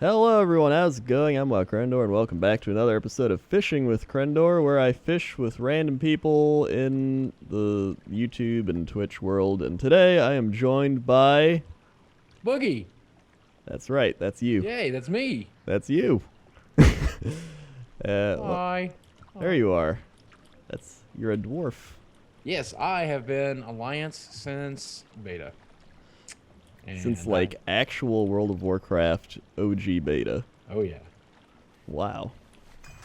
Hello everyone, how's it going? I'm WoWcrendor and welcome back to another episode of Fishing with Crendor, where I fish with random people in the YouTube and Twitch world. And today I am joined by... Boogie! That's right, that's you. Yay, that's me! That's you. Hi. There you are. You're a dwarf. Yes, I have been Alliance since beta. Since like actual World of Warcraft OG beta. Oh yeah. Wow.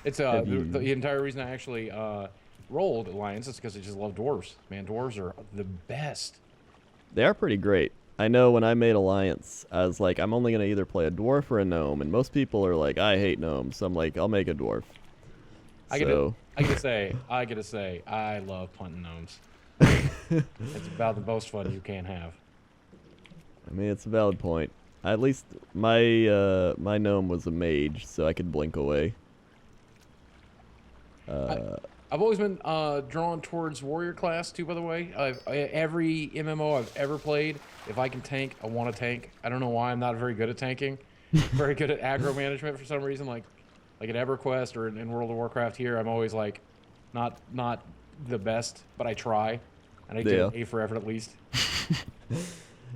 It's the entire reason I actually rolled Alliance is because I just love dwarves. Man, dwarves are the best. They are pretty great. I know when I made Alliance, I was like, I'm only going to either play a dwarf or a gnome, and most people are like, I hate gnomes, so I'm like, I'll make a dwarf. I gotta say, I love punting gnomes. It's about the most fun you can have. I mean, it's a valid point. At least my my gnome was a mage, so I could blink away. I've always been drawn towards warrior class too. By the way, every MMO I've ever played, if I can tank, I want to tank. I don't know why I'm not very good at tanking. Very good at aggro management for some reason. Like at EverQuest or in World of Warcraft here, I'm always like not the best, but I try, and I get an A for effort at least.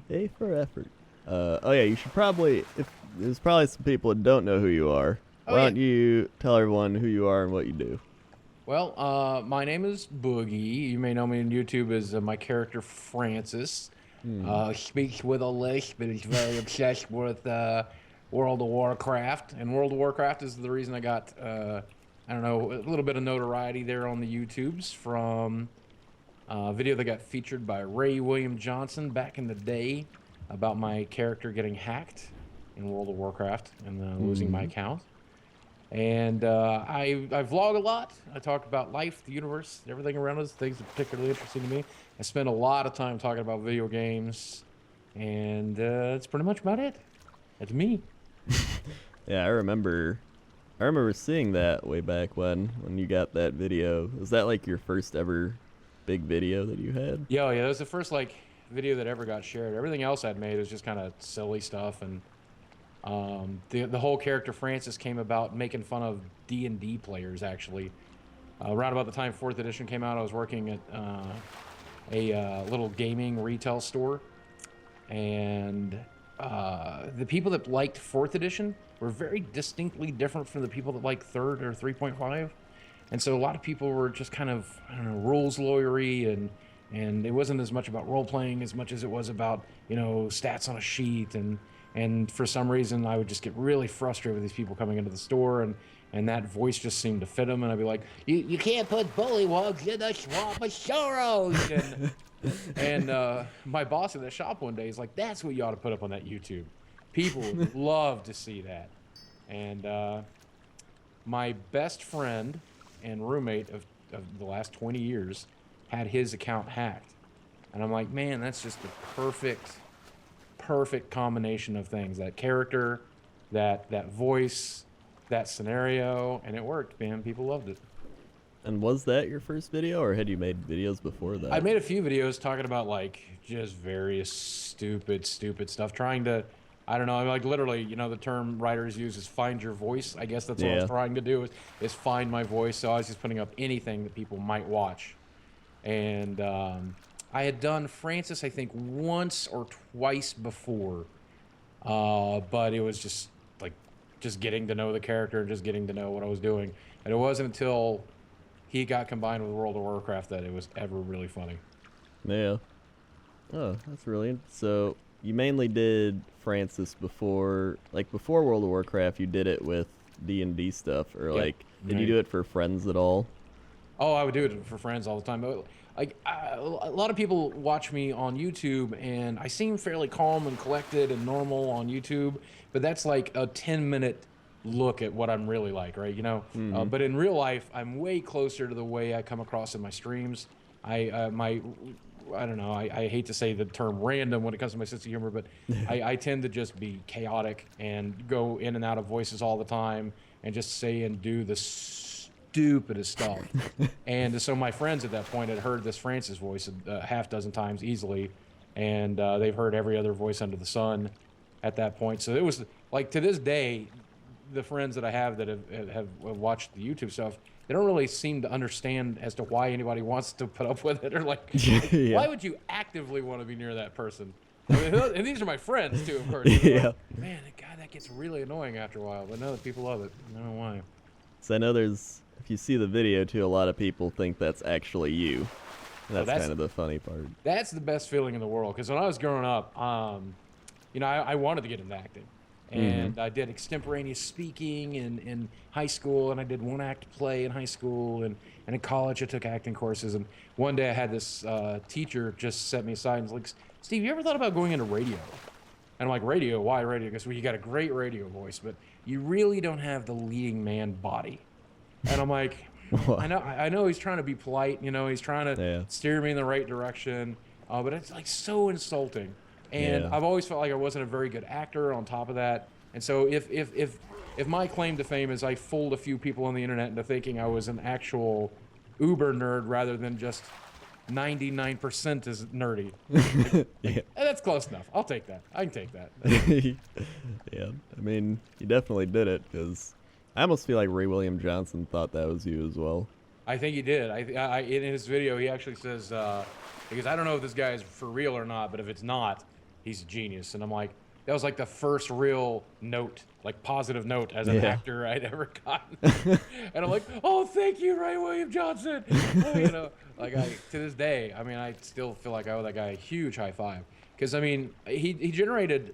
A for effort. Oh yeah, you should probably, if there's probably some people that don't know who you are, why don't you tell everyone who you are and what you do? Well, my name is Boogie. You may know me on YouTube as my character Francis. Speaks with a lisp, but is very obsessed with World of Warcraft. And World of Warcraft is the reason I got, I don't know, a little bit of notoriety there on the YouTubes from a video that got featured by Ray William Johnson back in the day about my character getting hacked in World of Warcraft and losing my account. And I vlog a lot. I talk about life, the universe, everything around us, things that are particularly interesting to me. I spend a lot of time talking about video games, and that's pretty much about it. That's me. Yeah, I remember seeing that way back when you got that video. Was that like your first ever big video that you had? Yeah, that was the first like video that ever got shared. Everything else I'd made was just kind of silly stuff, and the whole character Francis came about making fun of D&D players. Actually, around about the time 4th edition came out, I was working at a little gaming retail store, and the people that liked 4th edition were very distinctly different from the people that liked 3rd or 3.5. And so a lot of people were just kind of, I don't know, rules lawyery, and it wasn't as much about role playing as much as it was about, you know, stats on a sheet. And for some reason, I would just get really frustrated with these people coming into the store, and that voice just seemed to fit them. And I'd be like, you can't put bullywugs in the swamp of sorrows. And my boss at the shop one day is like, that's what you ought to put up on that YouTube. People would love to see that. And my best friend and roommate of the last 20 years had his account hacked. And I'm like, man, that's just the perfect combination of things. That character, that voice, that scenario, and it worked, man. People loved it. And was that your first video, or had you made videos before that? I made a few videos talking about like just various stupid stuff, trying to, I don't know, like literally, you know, the term writers use is find your voice. I guess that's what I was trying to do is find my voice. So I was just putting up anything that people might watch. And I had done Francis, I think, once or twice before. But it was just like, just getting to know the character and just getting to know what I was doing. And it wasn't until he got combined with World of Warcraft that it was ever really funny. Yeah. Oh, that's brilliant. So you mainly did Francis before World of Warcraft. You did it with D&D stuff, or like, did you do it for friends at all? Oh, I would do it for friends all the time. Like a lot of people watch me on YouTube, and I seem fairly calm and collected and normal on YouTube, but that's like a 10-minute look at what I'm really like, right? You know, but in real life, I'm way closer to the way I come across in my streams. I don't know. I hate to say the term random when it comes to my sense of humor, but I tend to just be chaotic and go in and out of voices all the time and just say and do the stupidest stuff. And so my friends at that point had heard this Francis voice a half dozen times easily, and they've heard every other voice under the sun. at that point. So it was like, to this day, the friends that I have that have watched the YouTube stuff, they don't really seem to understand as to why anybody wants to put up with it, or like, Yeah. why would you actively want to be near that person? I mean, and these are my friends too, of course. Yeah. Like, man, that gets really annoying after a while. But no, people love it. I don't know why. So I know if you see the video too, a lot of people think that's actually you. That's kind of the funny part. That's the best feeling in the world. Because when I was growing up, you know, I wanted to get into acting. And I did extemporaneous speaking in high school, and I did one-act play in high school, and in college I took acting courses. And one day I had this teacher just set me aside and was like, Steve, you ever thought about going into radio? And I'm like, radio? Why radio? Because, well, you got a great radio voice, but you really don't have the leading man body. And I'm like, I know he's trying to be polite, you know, he's trying to steer me in the right direction, but it's like so insulting. And I've always felt like I wasn't a very good actor on top of that. And so if my claim to fame is I fooled a few people on the internet into thinking I was an actual uber nerd rather than just 99% is nerdy. That's close enough. I'll take that. I can take that. Yeah, I mean, you definitely did it, because I almost feel like Ray William Johnson thought that was you as well. I think he did. In his video, he actually says, because I don't know if this guy is for real or not, but if it's not, he's a genius. And I'm like, that was like the first real note, like positive note as an actor I'd ever gotten. And I'm like, oh, thank you, Ray William Johnson. Oh, you know, like to this day, I mean, I still feel like I owe that guy a huge high five. Because, I mean, he generated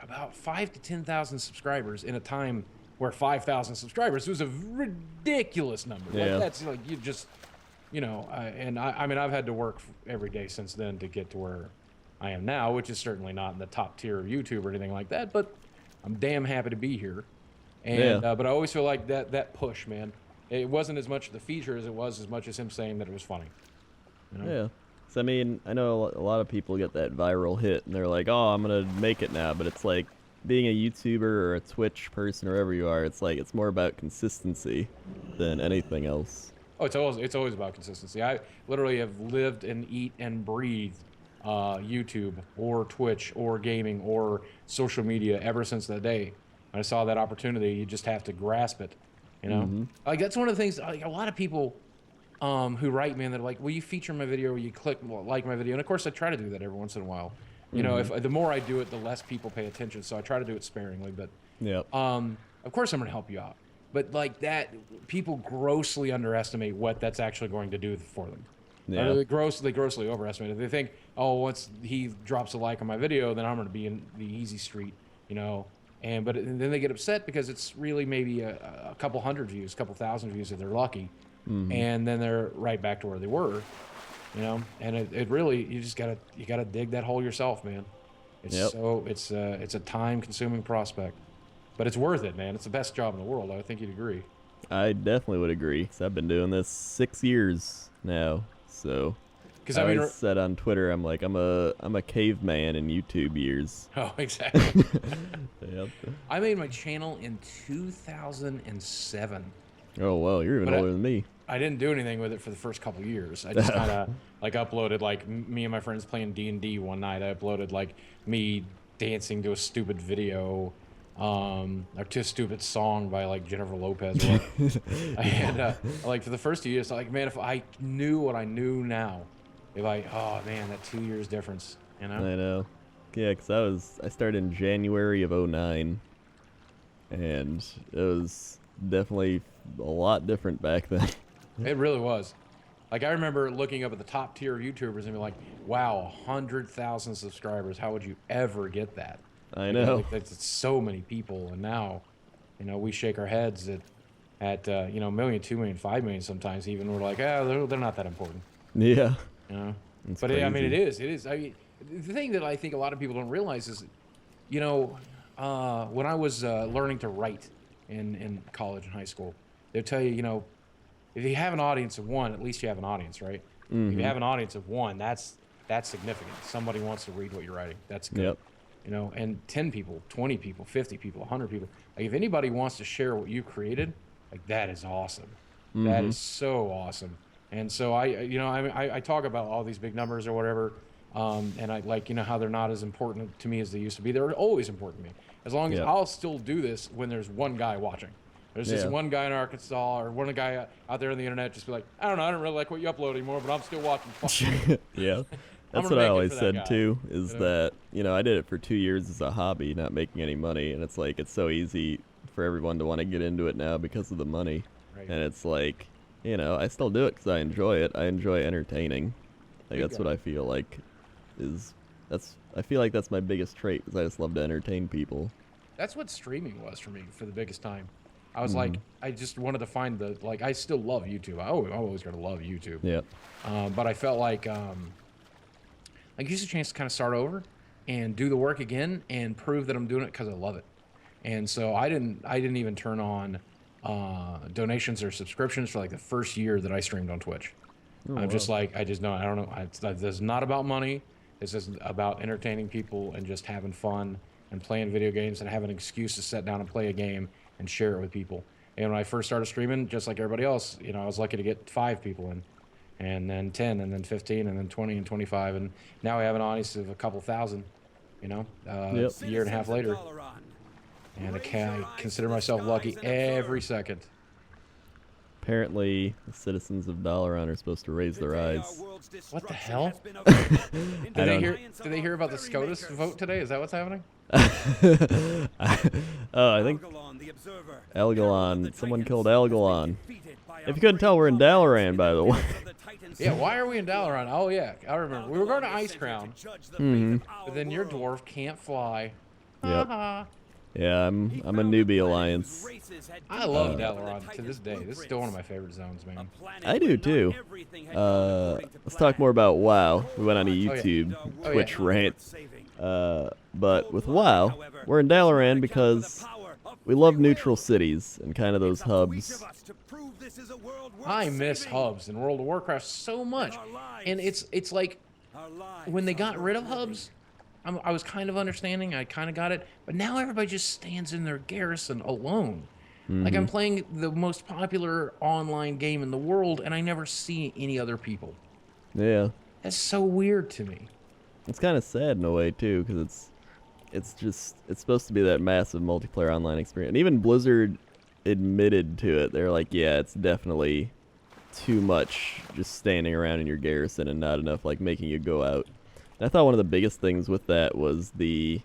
about 5,000 to 10,000 subscribers in a time where 5,000 subscribers was a ridiculous number. Like, that's like, you just, you know, I mean, I've had to work every day since then to get to where I am now, which is certainly not in the top tier of YouTube or anything like that, but I'm damn happy to be here. And but I always feel like that push, man, it wasn't as much the feature as it was as much as him saying that it was funny. You know? Yeah. So I mean, I know a lot of people get that viral hit and they're like, oh, I'm gonna make it now, but it's like being a YouTuber or a Twitch person or wherever you are, it's like it's more about consistency than anything else. Oh, it's always about consistency. I literally have lived and eat and breathed YouTube or Twitch or gaming or social media ever since that day. When I saw that opportunity, you just have to grasp it, you know? Like, that's one of the things, like, a lot of people who write me and they're like, will you feature my video, or you click like my video? And of course I try to do that every once in a while. You know, if the more I do it, the less people pay attention, so I try to do it sparingly. But of course I'm going to help you out. But like that, people grossly underestimate what that's actually going to do for them. They grossly overestimate it. They think, oh, once he drops a like on my video, then I'm going to be in the easy street, you know. And then they get upset because it's really maybe a couple hundred views, a couple thousand views if they're lucky, and then they're right back to where they were, you know. And it really, you gotta dig that hole yourself, man. It's it's a time-consuming prospect, but it's worth it, man. It's the best job in the world. I think you'd agree. I definitely would agree, 'cause I've been doing this 6 years now. So, because I mean, said on Twitter, I'm like, I'm a caveman in YouTube years. Oh, exactly. Yep. I made my channel in 2007. Oh well, you're even older than me. I didn't do anything with it for the first couple of years. I just kind of like uploaded like me and my friends playing D&D one night. I uploaded like me dancing to a stupid video, or to a stupid song by like Jennifer Lopez. And like for the first 2 years, like, man, if I knew what I knew now, oh man, that 2 years difference, you know? I know. Yeah, because I started in January of 2009, and it was definitely a lot different back then. It really was. Like, I remember looking up at the top tier of YouTubers and being like, wow, 100,000 subscribers. How would you ever get that? I know. Like, that's so many people. And now, you know, we shake our heads at you know, 1 million, 2 million, 5 million sometimes even. We're like, they're not that important. Yeah. You know? It's but crazy. I mean, it is. I mean, the thing that I think a lot of people don't realize is, you know, when I was learning to write in college and high school, they'll tell you, you know, if you have an audience of 1, at least you have an audience, right? If you have an audience of 1, that's significant. Somebody wants to read what you're writing. That's good. Yep. You know, and 10 people, 20 people, 50 people, 100 people. Like, if anybody wants to share what you created, like, that is awesome. That is so awesome. And so I talk about all these big numbers or whatever, And I like, how they're not as important to me as they used to be. They're always important to me. As long as Yeah. I'll still do this when there's one guy watching. There's just one guy in Arkansas or one guy out there on the internet just be like, I don't know, I don't really like what you upload anymore, but I'm still watching. Fuck you. Yeah. That's gonna what I make it always for that said guy, too, is that, I did it for 2 years as a hobby, not making any money. And it's like, it's so easy for everyone to want to get into it now because of the money. Right. And it's like, I still do it because I enjoy it. I enjoy entertaining. Like, that's what I feel like I feel like that's my biggest trait, is I just love to entertain people. That's what streaming was for me for the biggest time. I was like, I just wanted to find I still love YouTube. I'm always going to love YouTube. Yeah. But I felt like here's a chance to kind of start over and do the work again and prove that I'm doing it because I love it. And so I didn't even turn on donations or subscriptions for like the first year that I streamed on Twitch. I'm just like, I don't know. This is not about money. This is about entertaining people and just having fun and playing video games and having an excuse to sit down and play a game and share it with people. And when I first started streaming, just like everybody else, I was lucky to get 5 people in, and then 10, and then 15, and then 20 and 25, and now we have an audience of a couple thousand, a year and a half later. And I consider myself lucky every second. Apparently, the citizens of Dalaran are supposed to raise their eyes. What the hell? Did they hear about the SCOTUS vote today? Is that what's happening? I think Elgalon. Someone killed Elgalon. If you couldn't tell, we're in Dalaran, by the way. Yeah, why are we in Dalaran? Oh, yeah, I remember. We were going to Ice Crown, but then your dwarf can't fly. Yep. Yeah, I'm a newbie alliance. I love Dalaran to this day. This is still one of my favorite zones, man. I do too. Let's talk more about WoW. We went on a YouTube, Twitch rant. But with WoW, we're in Dalaran because we love neutral cities and kind of those hubs. I miss hubs in World of Warcraft so much, and it's like when they got rid of hubs, I was kind of understanding. I kind of got it, but now everybody just stands in their garrison alone. Like I'm playing the most popular online game in the world, and I never see any other people. Yeah, that's so weird to me. It's kind of sad in a way too, because it's supposed to be that massive multiplayer online experience. And even Blizzard admitted to it. They're like, yeah, it's definitely too much just standing around in your garrison and not enough like making you go out. And I thought one of the biggest things with that was the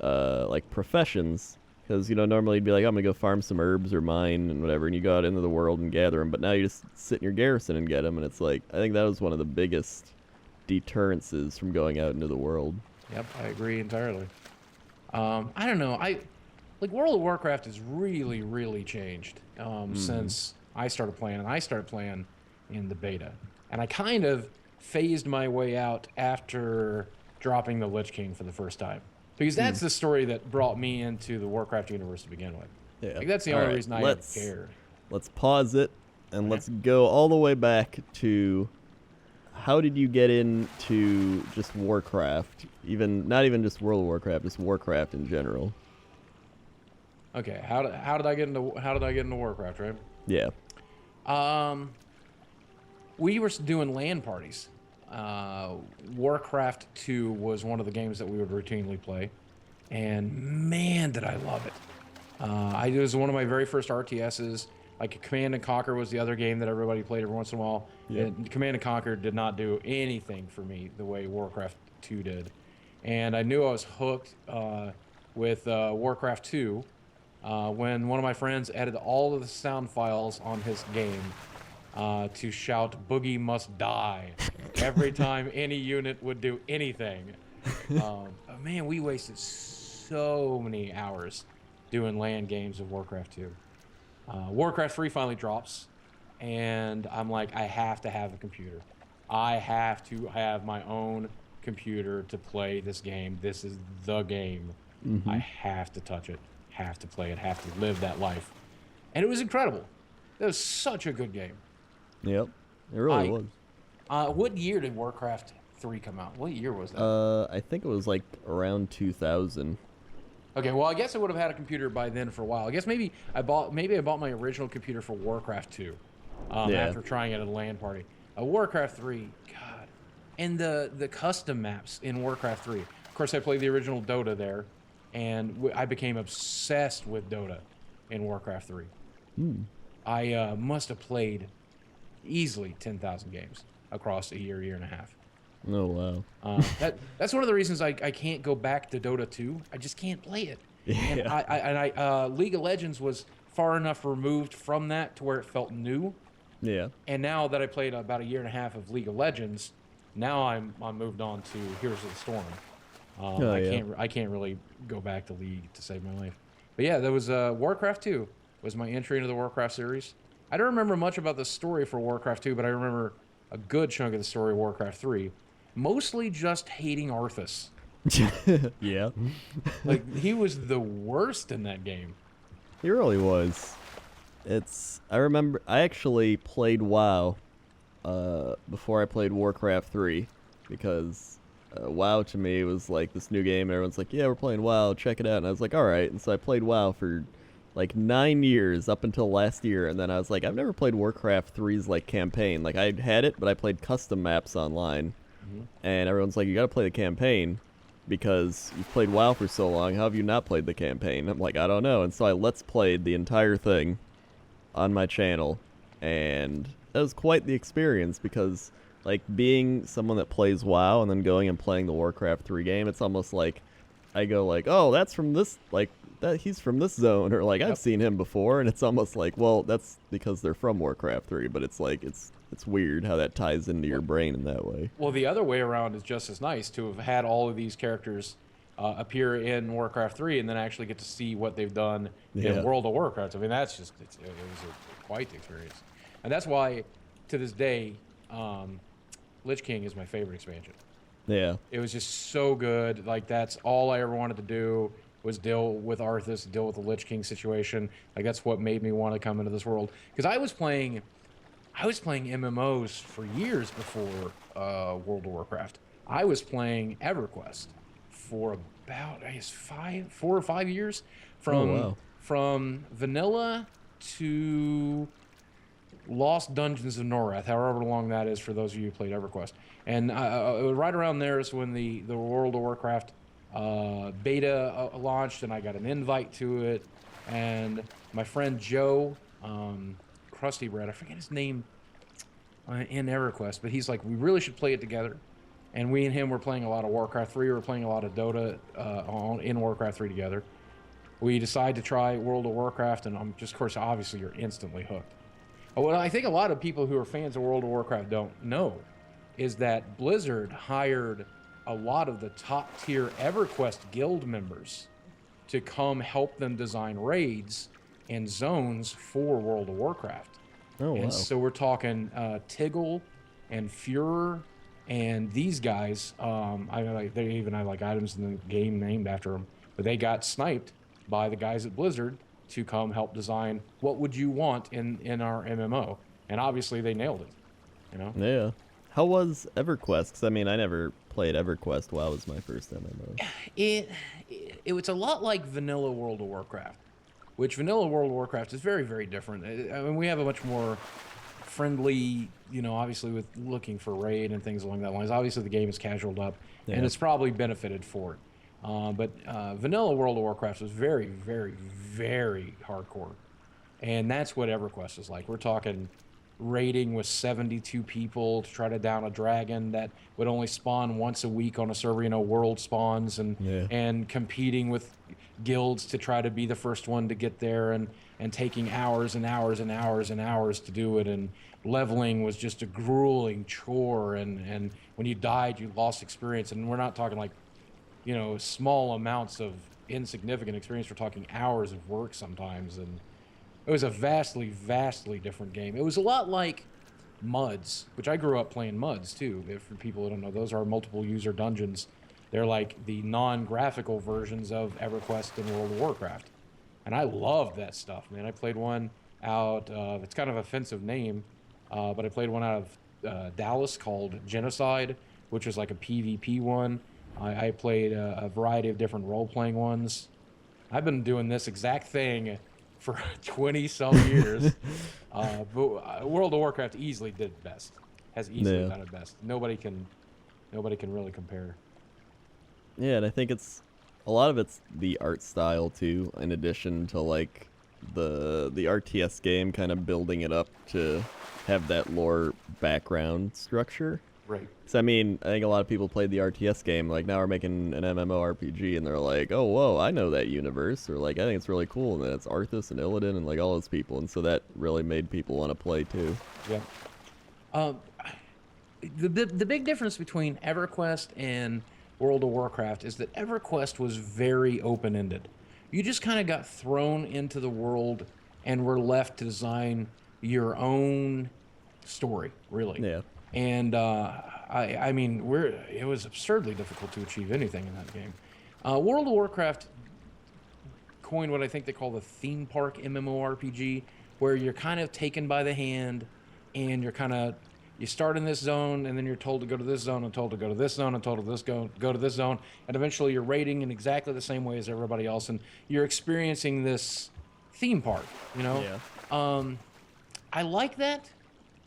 like professions, because normally you'd be like, I'm gonna go farm some herbs or mine and whatever, and you go out into the world and gather them. But now you just sit in your garrison and get them, and it's like, I think that was one of the biggest deterrences from going out into the world. Yep, I agree entirely. I don't know. World of Warcraft has really, really changed since I started playing, and I started playing in the beta. And I kind of phased my way out after dropping the Lich King for the first time, because that's the story that brought me into the Warcraft universe to begin with. Yeah, that's the only reason I ever cared. Let's pause it and let's go all the way back to how did you get into just Warcraft? Not even just World of Warcraft, just Warcraft in general. Okay, how did I get into Warcraft, right? Yeah. We were doing LAN parties. Warcraft 2 was one of the games that we would routinely play, and man, did I love it. It was one of my very first RTSs. Like Command and Conquer was the other game that everybody played every once in a while. Yeah. Command and Conquer did not do anything for me the way Warcraft 2 did, and I knew I was hooked with Warcraft 2 when one of my friends added all of the sound files on his game to shout "Boogie must die" every time any unit would do anything. Man, we wasted so many hours doing LAN games of Warcraft 2. Warcraft 3 finally drops, and I'm like, I have to have a computer. I have to have my own computer to play this game. This is the game. I have to touch it, have to play it, have to live that life. And it was incredible. It was such a good game. Yep, it really was. What year did Warcraft 3 come out? What year was that? I think it was like around 2000. Okay, well, I guess I would have had a computer by then for a while. I guess maybe I bought my original computer for Warcraft 2 after trying it at a LAN party. Warcraft 3, God, And the custom maps in Warcraft 3. Of course, I played the original Dota there, and I became obsessed with Dota in Warcraft 3. I must have played easily 10,000 games across a year and a half. Oh wow. That's one of the reasons I can't go back to Dota 2. I just can't play it. Yeah. And League of Legends was far enough removed from that to where it felt new. Yeah. And now that I played about a year and a half of League of Legends, now I'm moved on to Heroes of the Storm. I can't really go back to League to save my life. But yeah, there was Warcraft 2 was my entry into the Warcraft series. I don't remember much about the story for Warcraft 2, but I remember a good chunk of the story of Warcraft 3. Mostly just hating Arthas. Yeah. Like, he was the worst in that game. He really was. I remember I actually played WoW before I played Warcraft 3 because WoW to me was like this new game and everyone's like, yeah, we're playing WoW, check it out. And I was like, all right. And so I played WoW for like 9 years up until last year. And then I was like, I've never played Warcraft 3's like campaign. Like I had it, but I played custom maps online. And everyone's like, you gotta play the campaign because you've played WoW for so long. How have you not played the campaign? I'm like, I don't know. And so I let's played the entire thing on my channel, and that was quite the experience because, like, being someone that plays WoW and then going and playing the Warcraft 3 game, it's almost like I go like, oh, that's from this, like, that he's from this zone, or like I've seen him before, and it's almost like, well, that's because they're from Warcraft 3, but it's like it's weird how that ties into your brain in that way. Well, the other way around is just as nice to have had all of these characters appear in Warcraft 3 and then actually get to see what they've done in World of Warcraft. I mean, that's just, it was quite the experience. And that's why, to this day, Lich King is my favorite expansion. Yeah. It was just so good. Like, that's all I ever wanted to do was deal with Arthas, deal with the Lich King situation. Like, that's what made me want to come into this world. Because I was playing MMOs for years before World of Warcraft. I was playing EverQuest for about, I guess, 4 or 5 years, from vanilla to Lost Dungeons of Norath, however long that is for those of you who played EverQuest. And right around there is when the World of Warcraft beta launched, and I got an invite to it. And my friend Joe, Krusty Bread, I forget his name in EverQuest, but he's like, we really should play it together. And we and him were playing a lot of Warcraft 3. We were playing a lot of Dota in Warcraft 3 together. We decided to try World of Warcraft, and I'm just, of course, obviously you're instantly hooked. What I think a lot of people who are fans of World of Warcraft don't know is that Blizzard hired a lot of the top-tier EverQuest guild members to come help them design raids and zones for World of Warcraft. Oh, and wow. so we're talking Tiggle and Fuhrer and these guys. They even have like items in the game named after them, but they got sniped by the guys at Blizzard to come help design what would you want in our MMO, and obviously they nailed it. You know? Yeah. How was EverQuest? 'Cause I mean, I never played EverQuest. WoW was my first MMO. It was a lot like vanilla World of Warcraft, which vanilla World of Warcraft is very, very different. I mean, we have a much more friendly, you know, obviously with looking for raid and things along that lines. Obviously, the game is casualed up, and it's probably benefited for it. But vanilla World of Warcraft was very, very, very hardcore. And that's what EverQuest is like. We're talking raiding with 72 people to try to down a dragon that would only spawn once a week on a server, you know, world spawns, and competing with guilds to try to be the first one to get there, and taking hours and hours and hours and hours to do it. And leveling was just a grueling chore. And when you died, you lost experience. And we're not talking like, you know, small amounts of insignificant experience. We're talking hours of work sometimes. And it was a vastly, vastly different game. It was a lot like MUDs, which I grew up playing MUDs too. For people who don't know, those are multiple user dungeons. They're like the non-graphical versions of EverQuest and World of Warcraft. And I loved that stuff, man. I played one out, it's kind of an offensive name, but I played one out of Dallas called Genocide, which was like a PvP one. I played a variety of different role-playing ones. I've been doing this exact thing for 20-some years. But World of Warcraft easily did it best. Has easily done it best. Nobody can Nobody can really compare. Yeah, and I think a lot of it's the art style too, in addition to like the RTS game kind of building it up to have that lore background structure. Right. So I mean, I think a lot of people played the RTS game, like now we're making an MMORPG, and they're like, oh whoa, I know that universe, or like I think it's really cool, and then it's Arthas and Illidan and like all those people, and so that really made people want to play too. Yeah. The big difference between EverQuest and World of Warcraft is that EverQuest was very open-ended. You just kind of got thrown into the world and were left to design your own story, really. Yeah. And I mean, it was absurdly difficult to achieve anything in that game. World of Warcraft coined what I think they call the theme park MMORPG, where you're kind of taken by the hand, and you start in this zone, and then you're told to go to this zone, and told to go to this zone, and told to go to this zone, and eventually you're raiding in exactly the same way as everybody else, and you're experiencing this theme park, you know? Yeah. I like that,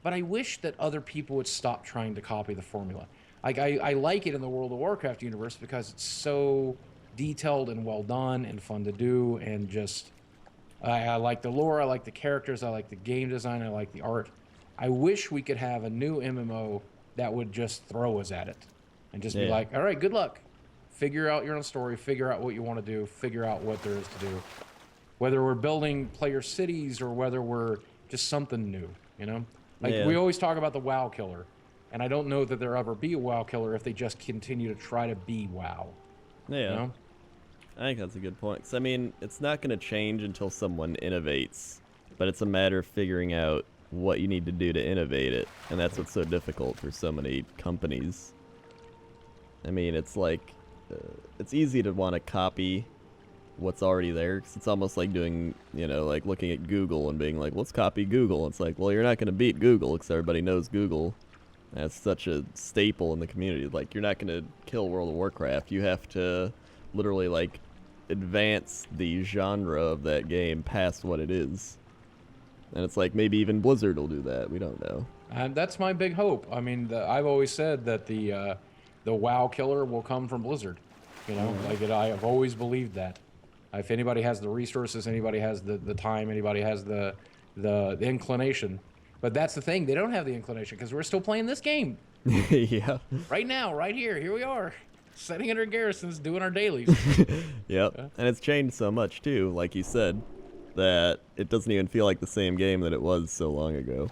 but I wish that other people would stop trying to copy the formula. Like I like it in the World of Warcraft universe because it's so detailed and well done and fun to do, and just I like the lore, I like the characters, I like the game design, I like the art. I wish we could have a new MMO that would just throw us at it and just be like, all right, good luck. Figure out your own story, figure out what you want to do, figure out what there is to do. Whether we're building player cities or whether we're just something new, you know? Like we always talk about the WoW killer, and I don't know that there'll ever be a WoW killer if they just continue to try to be WoW. Yeah. You know? I think that's a good point. 'Cause, I mean, it's not going to change until someone innovates, but it's a matter of figuring out what you need to do to innovate it, and that's what's so difficult for so many companies. I mean, it's like it's easy to want to copy what's already there, 'cause it's almost like doing, you know, like looking at Google and being like, let's copy Google. It's like, well, you're not going to beat Google because everybody knows Google. That's such a staple in the community. Like, you're not going to kill World of Warcraft. You have to literally like advance the genre of that game past what it is. And it's like maybe even Blizzard will do that. We don't know. And that's my big hope. I mean, I've always said that the WoW killer will come from Blizzard. You know, I have always believed that. If anybody has the resources, anybody has the time, anybody has the inclination. But that's the thing. They don't have the inclination because we're still playing this game. Yeah. Right now, right here. Here we are. Setting under garrisons, doing our dailies. Yep. Yeah. And it's changed so much, too, like you said, that it doesn't even feel like the same game that it was so long ago.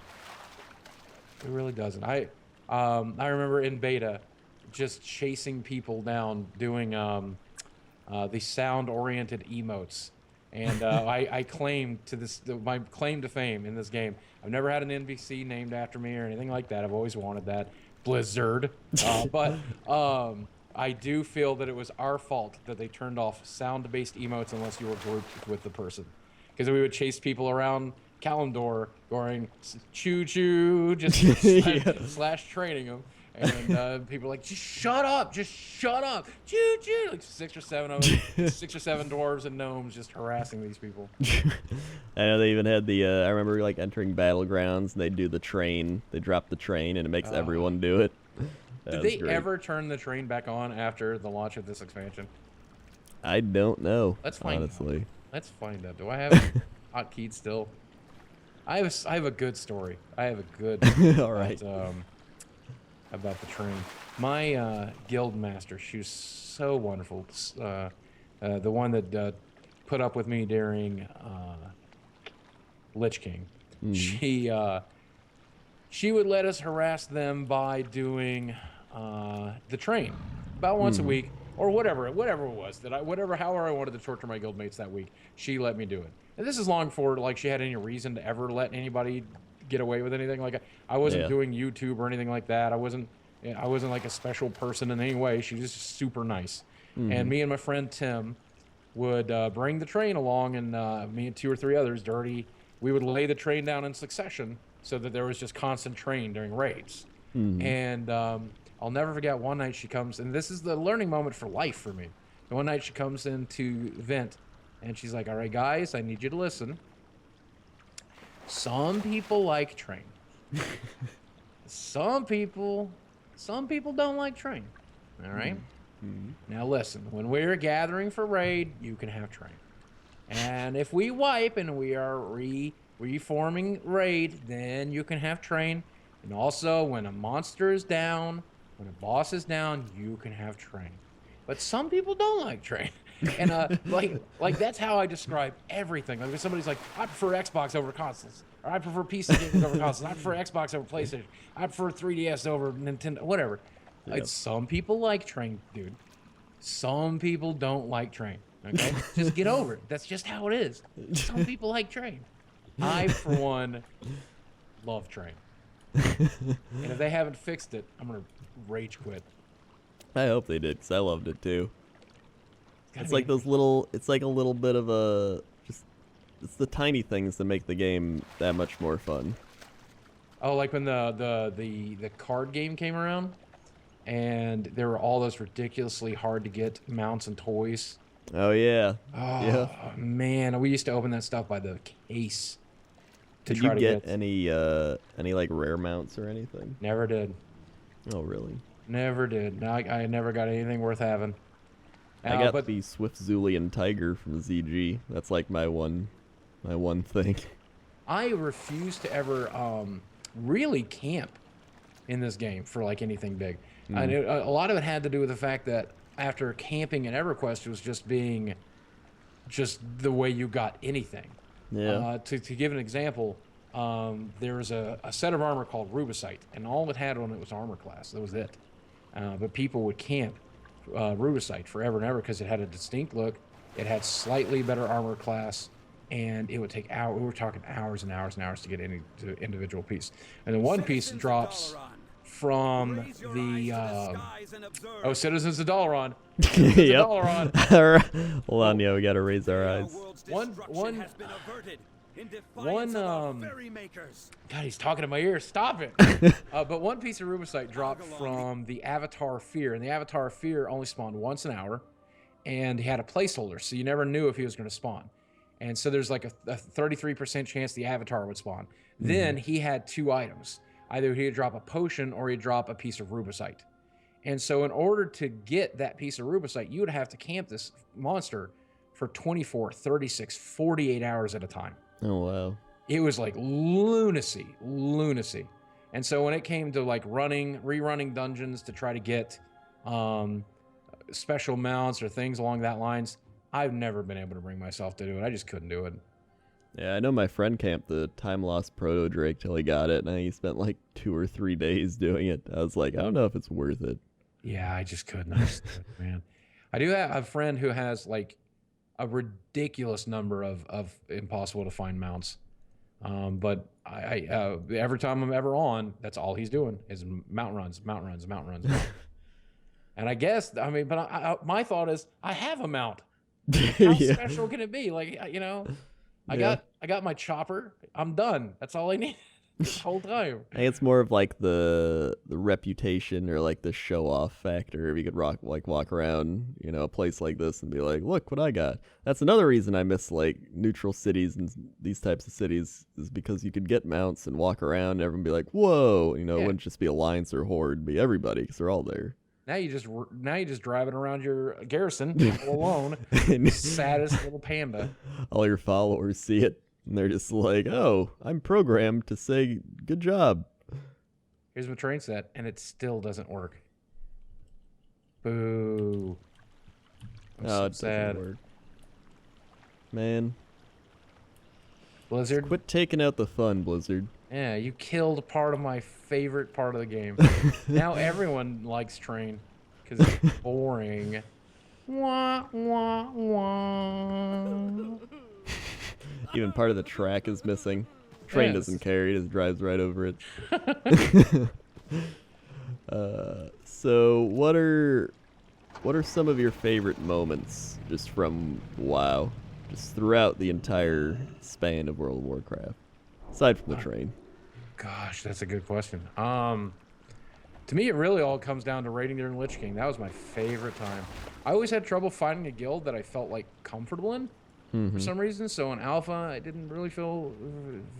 It really doesn't. I remember in beta just chasing people down doing the sound-oriented emotes. And I claim to my claim to fame in this game. I've never had an NPC named after me or anything like that. I've always wanted that. Blizzard. But I do feel that it was our fault that they turned off sound-based emotes unless you were grouped with the person. Because we would chase people around Kalimdor going choo-choo, just slash training them. And people are like, just shut up, choo-choo. Like 6 or 7 of them, 6 or 7 dwarves and gnomes just harassing these people. I know they even had the, I remember like entering Battlegrounds and they do the train, they drop the train and it makes everyone do it. Did they ever turn the train back on after the launch of this expansion? I don't know. Let's find honestly. out. Let's find out. Do I have it hotkeyed still? I have a good story. I have a good All right. About the train. My guild master, she was so wonderful. The one that put up with me during Lich King. She would let us harass them by doing the train about once a week. Or whatever it was however I wanted to torture my guildmates that week, she let me do it. And this is long before like she had any reason to ever let anybody get away with anything. Like I wasn't doing YouTube or anything like that. I wasn't like a special person in any way. She was just super nice. And me and my friend Tim would bring the train along, and me and 2 or 3 others, we would lay the train down in succession so that there was just constant train during raids. And I'll never forget one night she comes, and this is the learning moment for life for me. And one night she comes into vent, and she's like, all right, guys, I need you to listen. Some people like train. Some people Some people don't like train. All right. Mm-hmm. Now listen, when we're gathering for raid, you can have train. And if we wipe and we are reforming raid, then you can have train. And also, when a monster is down, when a boss is down, you can have train. But some people don't like train. And like that's how I describe everything. Like if somebody's like, I prefer Xbox over consoles, or I prefer PC games over consoles, I prefer Xbox over PlayStation, I prefer 3DS over Nintendo, whatever. Yep. Like, some people like train, dude. Some people don't like train. Okay, just get over it. That's just how it is. Some people like train. I, for one, love train. And if they haven't fixed it, I'm gonna rage quit. I hope they did, because I loved it too. It's be- like those little, it's like a little bit of a, just, it's the tiny things that make the game that much more fun. Oh, like when the card game came around, and there were all those ridiculously hard to get mounts and toys. Oh yeah. Oh Yeah. man, we used to open that stuff by the case to Did try you to get any like rare mounts or anything? Never did. Oh really? Never did. No, I never got anything worth having. I got the Swift Zulian Tiger from ZG. That's like my one thing. I refuse to ever really camp in this game for like anything big. And a lot of it had to do with the fact that after camping in EverQuest was just being just the way you got anything. Yeah. To give an example, there was a set of armor called Rubicite, and all it had on it was armor class. That was it. But people would camp Rubicite forever and ever because it had a distinct look. It had slightly better armor class, and it would take hours. We were talking hours and hours and hours to get any individual piece. And then one piece drops from the Citizens of Dalaran. Yep. Dalaran. Hold on, yeah, we gotta raise our eyes. God, he's talking in my ear. Stop it. But one piece of Rubicite dropped from the Avatar Fear, and the Avatar Fear only spawned once an hour, and he had a placeholder, so you never knew if he was going to spawn. And so there's like a 33% chance the Avatar would spawn. Then he had two items. Either he'd drop a potion or he'd drop a piece of Rubicite. And so in order to get that piece of Rubicite, you would have to camp this monster for 24, 36, 48 hours at a time. Oh wow. It was like lunacy. And so when it came to like rerunning dungeons to try to get special mounts or things along that lines, I've never been able to bring myself to do it. I just couldn't do it. Yeah, I know my friend camped the Time Lost Proto Drake till he got it, and he spent like 2 or 3 days doing it. I was like, I don't know if it's worth it. Yeah, I just couldn't. Man. I do have a friend who has like a ridiculous number of impossible to find mounts. But I every time I'm ever on, that's all he's doing is mount runs. And I guess, I mean, but my thought is, I have a mount. How special can it be? Like, you know, I got my chopper. I'm done. That's all I need this whole time. I think it's more of like the reputation or like the show off factor. If you could walk around, you know, a place like this and be like, look what I got. That's another reason I miss like neutral cities and these types of cities, is because you could get mounts and walk around and everyone be like, whoa, you know, it wouldn't just be Alliance or Horde, it'd be everybody because they're all there. Now you just driving around your garrison all alone, saddest little panda. All your followers see it and they're just like, "Oh, I'm programmed to say good job." Here's my train set, and it still doesn't work. Boo! I'm so it sad. doesn't work. Man, Blizzard, quit taking out the fun, Blizzard. Yeah, you killed part of my favorite part of the game. Now everyone likes train because it's boring. Wah, wah, wah. Even part of the track is missing. Train doesn't care; he just drives right over it. So what are some of your favorite moments just from WoW, just throughout the entire span of World of Warcraft, aside from the train? Gosh, that's a good question. To me, it really all comes down to raiding during Lich King. That was my favorite time. I always had trouble finding a guild that I felt like comfortable in for some reason. So in Alpha, I didn't really feel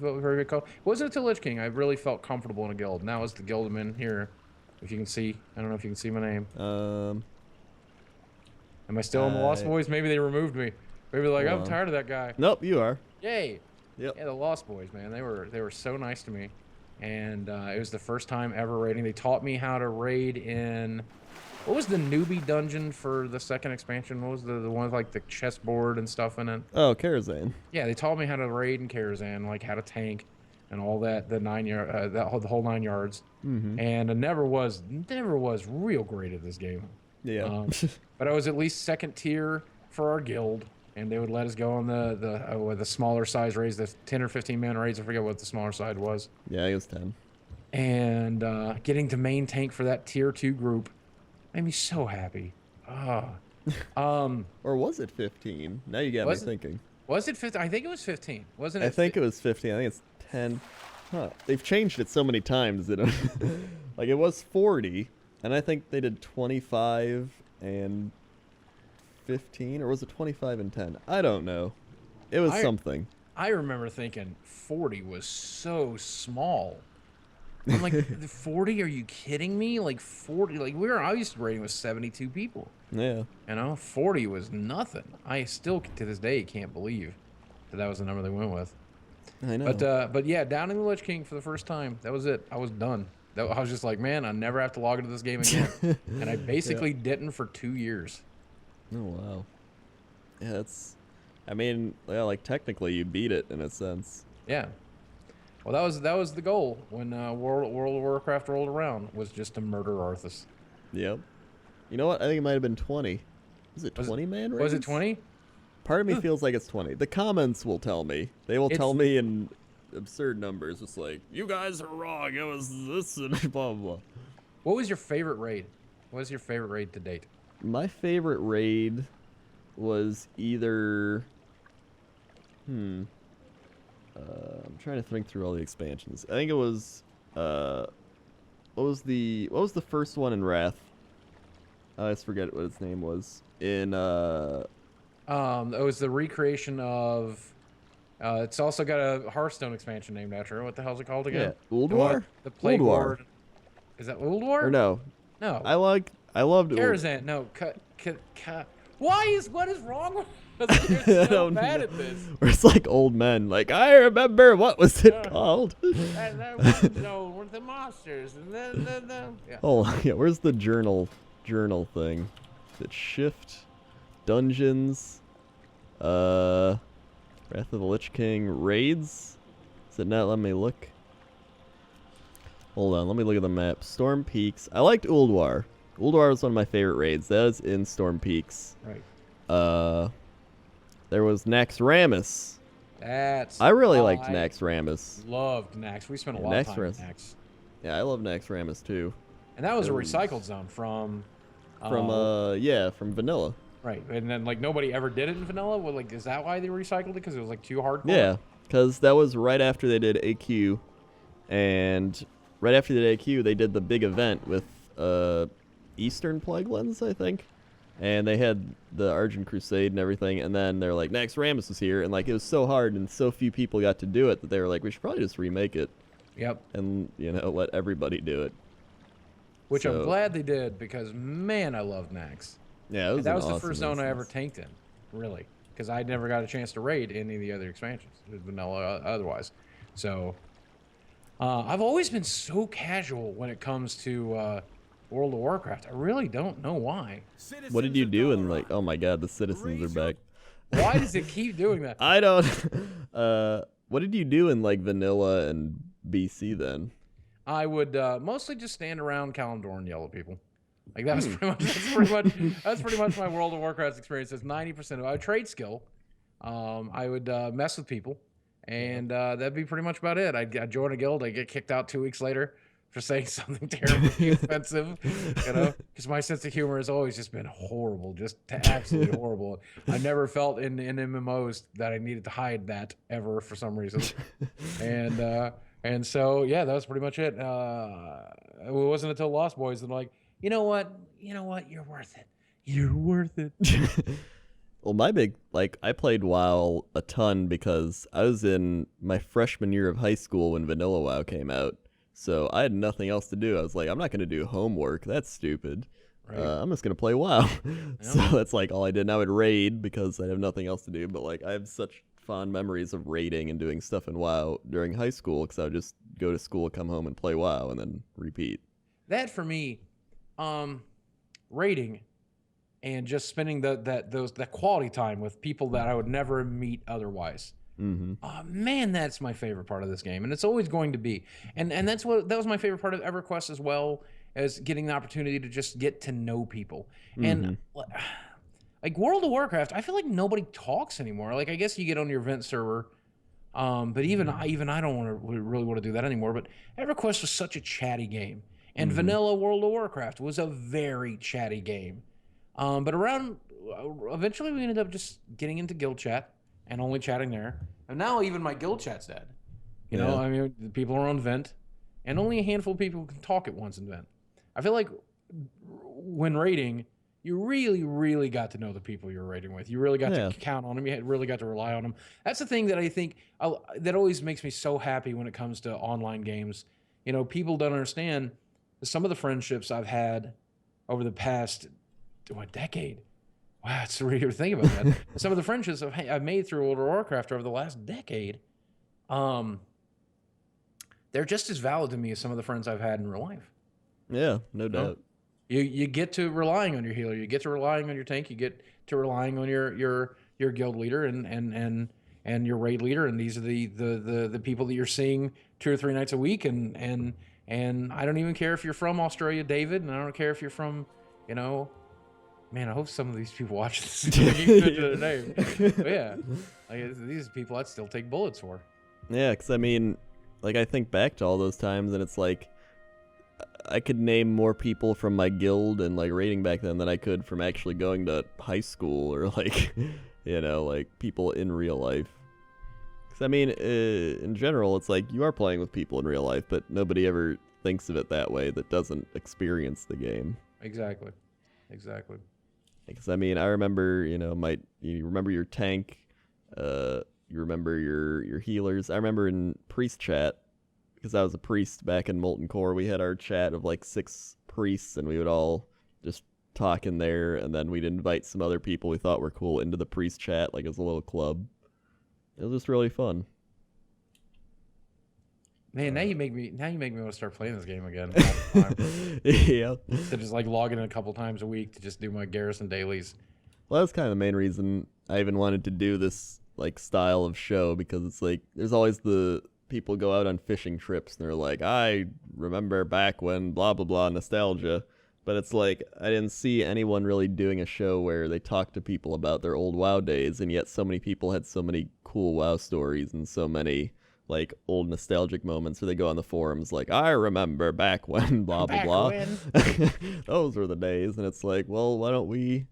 very good. It wasn't until Lich King I really felt comfortable in a guild. And that was the guild I'm in here If you can see, I don't know if you can see my name. Um. Am I still in the Lost Boys? Maybe they removed me. Maybe they're like, I'm tired of that guy. Nope, you are. Yay. Yep. Yeah, the Lost Boys, man. They were so nice to me, and it was the first time ever raiding. They taught me how to raid in. What was the newbie dungeon for the second expansion? What was the one with like the chessboard and stuff in it? Oh, Karazhan. Yeah, they taught me how to raid in Karazhan, like how to tank and all that, the whole 9 yards. Mm-hmm. And I never was real great at this game. Yeah. But I was at least second tier for our guild, and they would let us go on the smaller size raids, the 10 or 15 man raids. I forget what the smaller side was. Yeah, it was 10. And getting to main tank for that tier 2 group made me so happy. Or was it 15? Now you got me thinking. Was it 15? I think it was 15. Wasn't it? I think it was 15. I think it's 10. Huh. They've changed it so many times that like it was 40, and I think they did 25 and 15, or was it 25 and 10? I don't know. It was something. I remember thinking 40 was so small. I'm like, 40? Are you kidding me? Like 40? Like I used to raiding with 72 people. Yeah. 40 was nothing. I still, to this day, can't believe that was the number they went with. I know. But yeah, downing the Lich King for the first time. That was it. I was done. I was just like, man, I never have to log into this game again. And I basically didn't for 2 years. Oh wow. Yeah, that's. I mean, yeah, like technically you beat it in a sense. Yeah. Well, that was the goal when World of Warcraft rolled around, was just to murder Arthas. Yep. You know what? I think it might have been 20. Was it 20 man raids? Was it 20? Part of me feels like it's 20. The comments will tell me. They will tell me in absurd numbers. It's like, you guys are wrong. It was this and blah, blah, blah. What was your favorite raid? What was your favorite raid to date? My favorite raid was either... I'm trying to think through all the expansions. I think it was... what was the first one in Wrath? I always forget what its name was. It was the recreation of. It's also got a Hearthstone expansion named after it. What the hell's it called again? Yeah, Ulduar. The Plague Ulduar. Ward. Is that Ulduar? Or no? No. I loved Karazhan. No. What is wrong with? They're so bad at this. Where it's like old men, like, I remember, what was it called? We're the monsters. And then, yeah. Oh, yeah, where's the journal thing? Is it Shift? Dungeons? Wrath of the Lich King raids? Does it not let me look? Hold on, let me look at the map. Storm Peaks. I liked Ulduar. Ulduar was one of my favorite raids. That was in Storm Peaks. Right. There was Naxxramas. I really liked Naxxramas. Loved Nax. We spent a lot of time with Nax. Yeah, I love Naxxramas too. And that was a recycled zone from vanilla. Right, and then like nobody ever did it in vanilla. Well, like, is that why they recycled it? Because it was like too hardcore. Yeah, because that was right after they did AQ, and right after they did AQ, they did the big event with Eastern Plaguelands, I think. And they had the Argent Crusade and everything, and then they're like, Naxxramas is here, and like it was so hard and so few people got to do it that they were like, we should probably just remake it. Yep. And let everybody do it. Which I'm glad they did, because man, I love Nax. Yeah, it was that was the first zone I ever tanked in, really, because I never got a chance to raid any of the other expansions, vanilla otherwise. So I've always been so casual when it comes to World of Warcraft. I really don't know why. What did you do in like? Oh my God, the citizens are back. Why does it keep doing that? I don't. What did you do in like vanilla and BC then? I would mostly just stand around Kalimdor and yell at people. Like that was that's pretty much my World of Warcraft experience. That's 90% of it. I would trade skill. I would mess with people, and that'd be pretty much about it. I'd join a guild. I'd get kicked out 2 weeks later for saying something terribly offensive, because my sense of humor has always just been horrible, just absolutely horrible. I never felt in MMOs that I needed to hide that ever for some reason, and so yeah, that was pretty much it. It wasn't until Lost Boys that I'm like, you know what, you're worth it. You're worth it. Well, I played WoW a ton because I was in my freshman year of high school when Vanilla WoW came out. So I had nothing else to do. I was like, I'm not going to do homework. That's stupid. Right. I'm just going to play WoW. So Yep. that's like all I did. And I would raid because I have nothing else to do. But like I have such fond memories of raiding and doing stuff in WoW during high school because I would just go to school, come home, and play WoW, and then repeat. That for me, raiding and just spending that quality time with people that I would never meet otherwise. Mm-hmm. Man, that's my favorite part of this game, and it's always going to be. And that was my favorite part of EverQuest as well, as getting the opportunity to just get to know people. And like World of Warcraft, I feel like nobody talks anymore. Like I guess you get on your event server, but even I don't really want to do that anymore. But EverQuest was such a chatty game, and vanilla World of Warcraft was a very chatty game. But eventually we ended up just getting into guild chat and only chatting there. And now even my guild chat's dead. You know, I mean, the people are on Vent, and only a handful of people can talk at once in Vent. I feel like when raiding, you really, really got to know the people you were raiding with. You really got to count on them. You really got to rely on them. That's the thing that I think that always makes me so happy when it comes to online games. You know, people don't understand some of the friendships I've had over the past decade. Wow, it's surreal to think about that. Some of the friendships I've made through World of Warcraft over the last decade, they're just as valid to me as some of the friends I've had in real life. Yeah, no doubt. You get to relying on your healer, you get to relying on your tank, you get to relying on your guild leader and your raid leader, and these are the people that you're seeing 2 or 3 nights a week, and I don't even care if you're from Australia, David, and I don't care if you're from, you know. Man, I hope some of these people watch this. But yeah, like, these people I'd still take bullets for. Yeah, because I mean, like I think back to all those times, and it's like I could name more people from my guild and like raiding back then than I could from actually going to high school or like, you know, like people in real life. Because I mean, in general, it's like you are playing with people in real life, but nobody ever thinks of it that way that doesn't experience the game. Exactly. Because I mean, I remember, you know, you remember your tank, you remember your healers. I remember in priest chat, because I was a priest back in Molten Core, we had our chat of like 6 priests, and we would all just talk in there, and then we'd invite some other people we thought were cool into the priest chat, like as a little club. It was just really fun. Man, now you make me want to start playing this game again. Yeah. To just like log in a couple times a week to just do my garrison dailies. Well, that's kind of the main reason I even wanted to do this like style of show, because it's like there's always the people go out on fishing trips and they're like, I remember back when blah blah blah nostalgia. But it's like I didn't see anyone really doing a show where they talk to people about their old WoW days, and yet so many people had so many cool WoW stories and so many like old nostalgic moments where they go on the forums like, I remember back when blah blah blah. Those were the days. And it's like, well, why don't we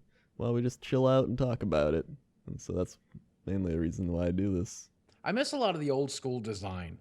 just chill out and talk about it? And so that's mainly the reason why I do this. I miss a lot of the old school design.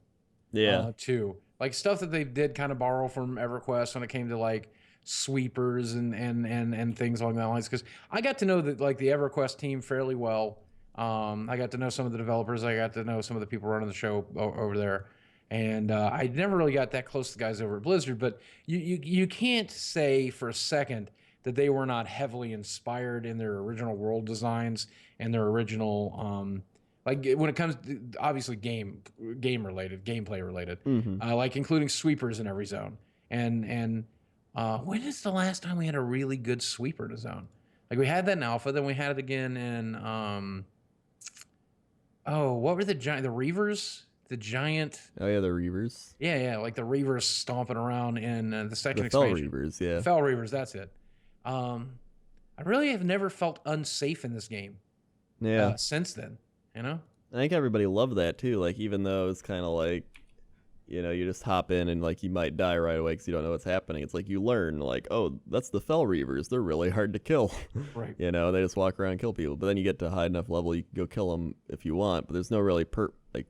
Yeah. Too. Like stuff that they did kind of borrow from EverQuest when it came to like sweepers and things along that lines. Because I got to know the EverQuest team fairly well. I got to know some of the developers. I got to know some of the people running the show over there, and I never really got that close to the guys over at Blizzard. But you can't say for a second that they were not heavily inspired in their original world designs and their original like when it comes to obviously game related, gameplay related, like including sweepers in every zone. And when is the last time we had a really good sweeper in a zone? Like we had that in Alpha, then we had it again in what were the Reavers? The giant. Oh yeah, the Reavers. Yeah, like the Reavers stomping around in the second Fell expansion. Reavers, yeah. Fell Reavers, that's it. I really have never felt unsafe in this game. Yeah. Since then, you know. I think everybody loved that too. Like even though it's kind of like, you know, you just hop in and like you might die right away because you don't know what's happening. It's like you learn like, oh, that's the Fell Reavers. They're really hard to kill. Right. You know, they just walk around and kill people. But then you get to a high enough level, you can go kill them if you want. But there's no really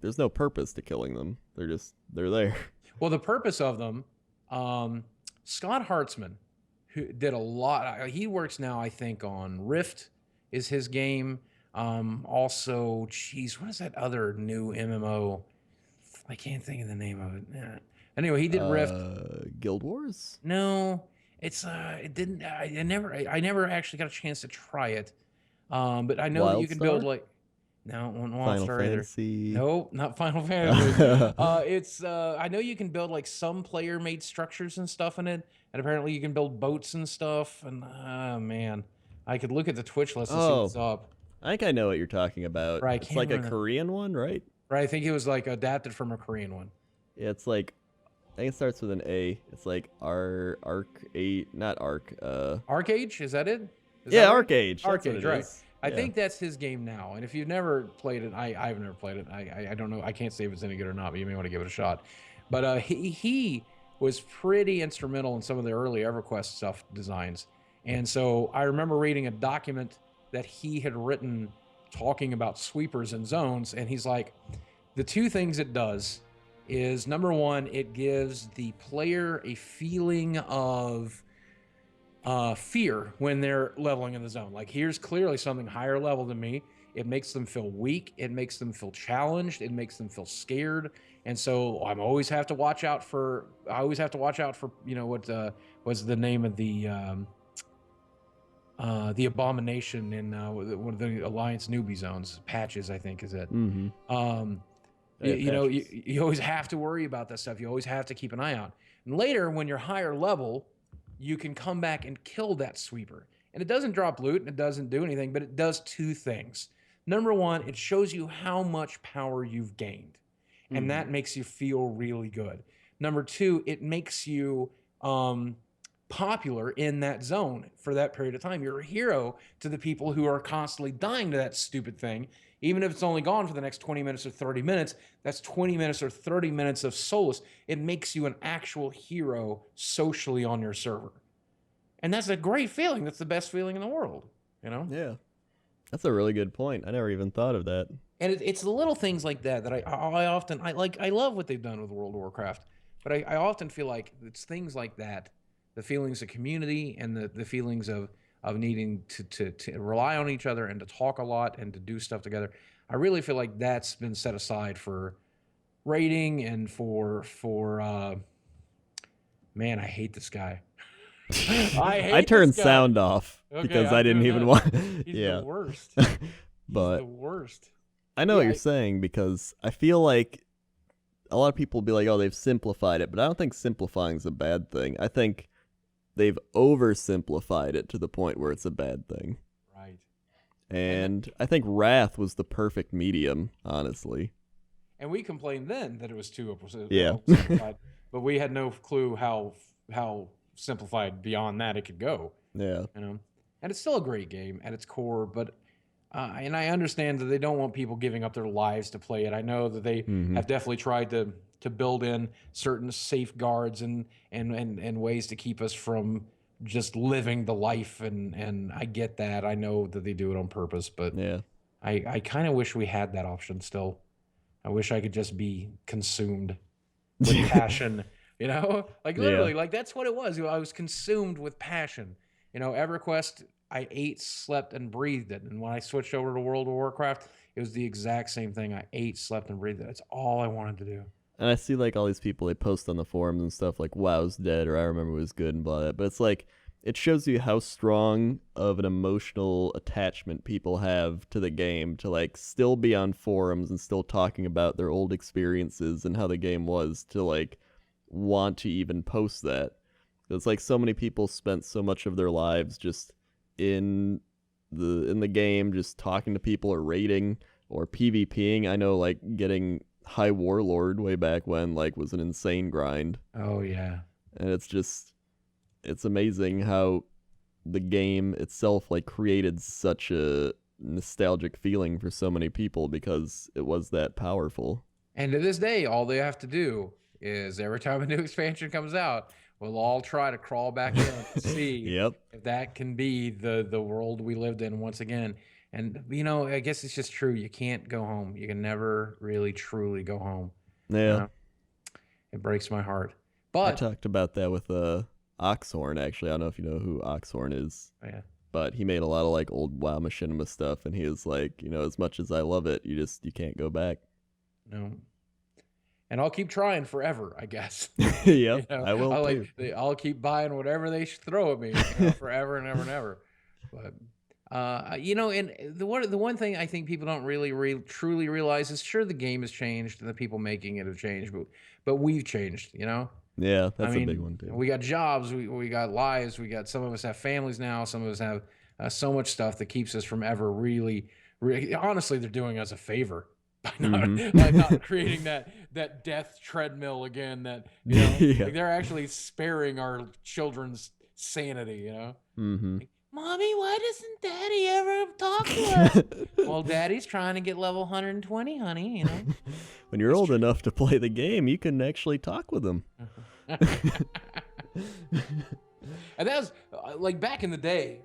there's no purpose to killing them. They're there. Well, the purpose of them, Scott Hartzman, who did a lot. He works now, I think, on Rift is his game. Also, geez, what is that other new MMO? I can't think of the name of it. Yeah. Anyway, he did Rift. Guild Wars? No, it's it didn't. I never actually got a chance to try it. But I know that you can build WildStar? like. No, one Final Star either. Fantasy? Nope, not Final Fantasy. It's I know you can build like some player-made structures and stuff in it, and apparently you can build boats and stuff. And man, I could look at the Twitch list and see what's up. I think I know what you're talking about. Right, It's like a Korean one, right? Right, I think it was like adapted from a Korean one. Yeah, it's like I think it starts with an A. It's like not Arc. Arcage, is that it? Yeah, Arcage. Arcage, right? Is. I think that's his game now. And if you've never played it, I've never played it. I don't know. I can't say if it's any good or not, but you may want to give it a shot. But he was pretty instrumental in some of the early EverQuest stuff designs. And so I remember reading a document that he had written talking about sweepers and zones. And he's like, the two things it does is, number one, it gives the player a feeling of fear when they're leveling in the zone. Like, here's clearly something higher level than me. It makes them feel weak. It makes them feel challenged. It makes them feel scared. And so I always have to watch out for, you know, what was the name of the abomination in one of the Alliance newbie zones. Patches, I think, is it. Mm-hmm. You always have to worry about that stuff. You always have to keep an eye out. And later, when you're higher level, you can come back and kill that sweeper. And it doesn't drop loot and it doesn't do anything, but it does two things. Number one, it shows you how much power you've gained. And that makes you feel really good. Number two, it makes you popular in that zone for that period of time. You're a hero to the people who are constantly dying to that stupid thing. Even if it's only gone for the next 20 minutes or 30 minutes, that's 20 minutes or 30 minutes of solace. It makes you an actual hero socially on your server. And that's a great feeling. That's the best feeling in the world, you know? Yeah. That's a really good point. I never even thought of that. And it's the little things like that that I love what they've done with World of Warcraft. But I often feel like it's things like that, the feelings of community and the feelings of needing to rely on each other and to talk a lot and to do stuff together. I really feel like that's been set aside for raiding and for man, I hate this guy. I turned sound off because I didn't even want. He's the worst. But the worst. I know what you're saying, because I feel like a lot of people will be like, "Oh, they've simplified it," but I don't think simplifying is a bad thing. I think they've oversimplified it to the point where it's a bad thing. Right. And I think Wrath was the perfect medium, honestly. And we complained then that it was too simplified, but we had no clue how simplified beyond that it could go. Yeah. You know, and it's still a great game at its core, but and I understand that they don't want people giving up their lives to play it. I know that they have definitely tried to build in certain safeguards and ways to keep us from just living the life, and I get that. I know that they do it on purpose, but yeah, I kind of wish we had that option still. I wish I could just be consumed with passion, you know? Like literally, like that's what it was. I was consumed with passion. You know, EverQuest, I ate, slept, and breathed it. And when I switched over to World of Warcraft, it was the exact same thing. I ate, slept, and breathed it. That's all I wanted to do. And I see like all these people, they post on the forums and stuff like WoW's dead, or I remember it was good and blah, blah, blah. But it's like, it shows you how strong of an emotional attachment people have to the game to like still be on forums and still talking about their old experiences and how the game was, to like want to even post that. It's like so many people spent so much of their lives just in the game, just talking to people or raiding or PvPing. I know like getting High Warlord way back when like was an insane grind. Oh yeah. And it's amazing how the game itself like created such a nostalgic feeling for so many people because it was that powerful. And to this day, all they have to do is every time a new expansion comes out, we'll all try to crawl back in and see if that can be the world we lived in once again. And, you know, I guess it's just true. You can't go home. You can never really, truly go home. Yeah. You know? It breaks my heart. But I talked about that with Oxhorn, actually. I don't know if you know who Oxhorn is. Oh, yeah. But he made a lot of like old WoW Machinima stuff, and he was like, you know, as much as I love it, you can't go back. No. and I'll keep trying forever, I guess. Yep, I will too. I'll keep buying whatever they throw at me, forever and ever and ever. But and the one thing I think people don't really truly realize is, sure, the game has changed and the people making it have changed, but we've changed. Yeah, that's I mean, a big one too. we got jobs, we got lives, some of us have families now, some of us have so much stuff that keeps us from ever really, honestly, they're doing us a favor by not creating that death treadmill again. That like they're actually sparing our children's sanity. Like, Mommy, why doesn't Daddy ever talk to us? Well, Daddy's trying to get level 120, honey. When you're old enough to play the game, you can actually talk with them. And that was like back in the day.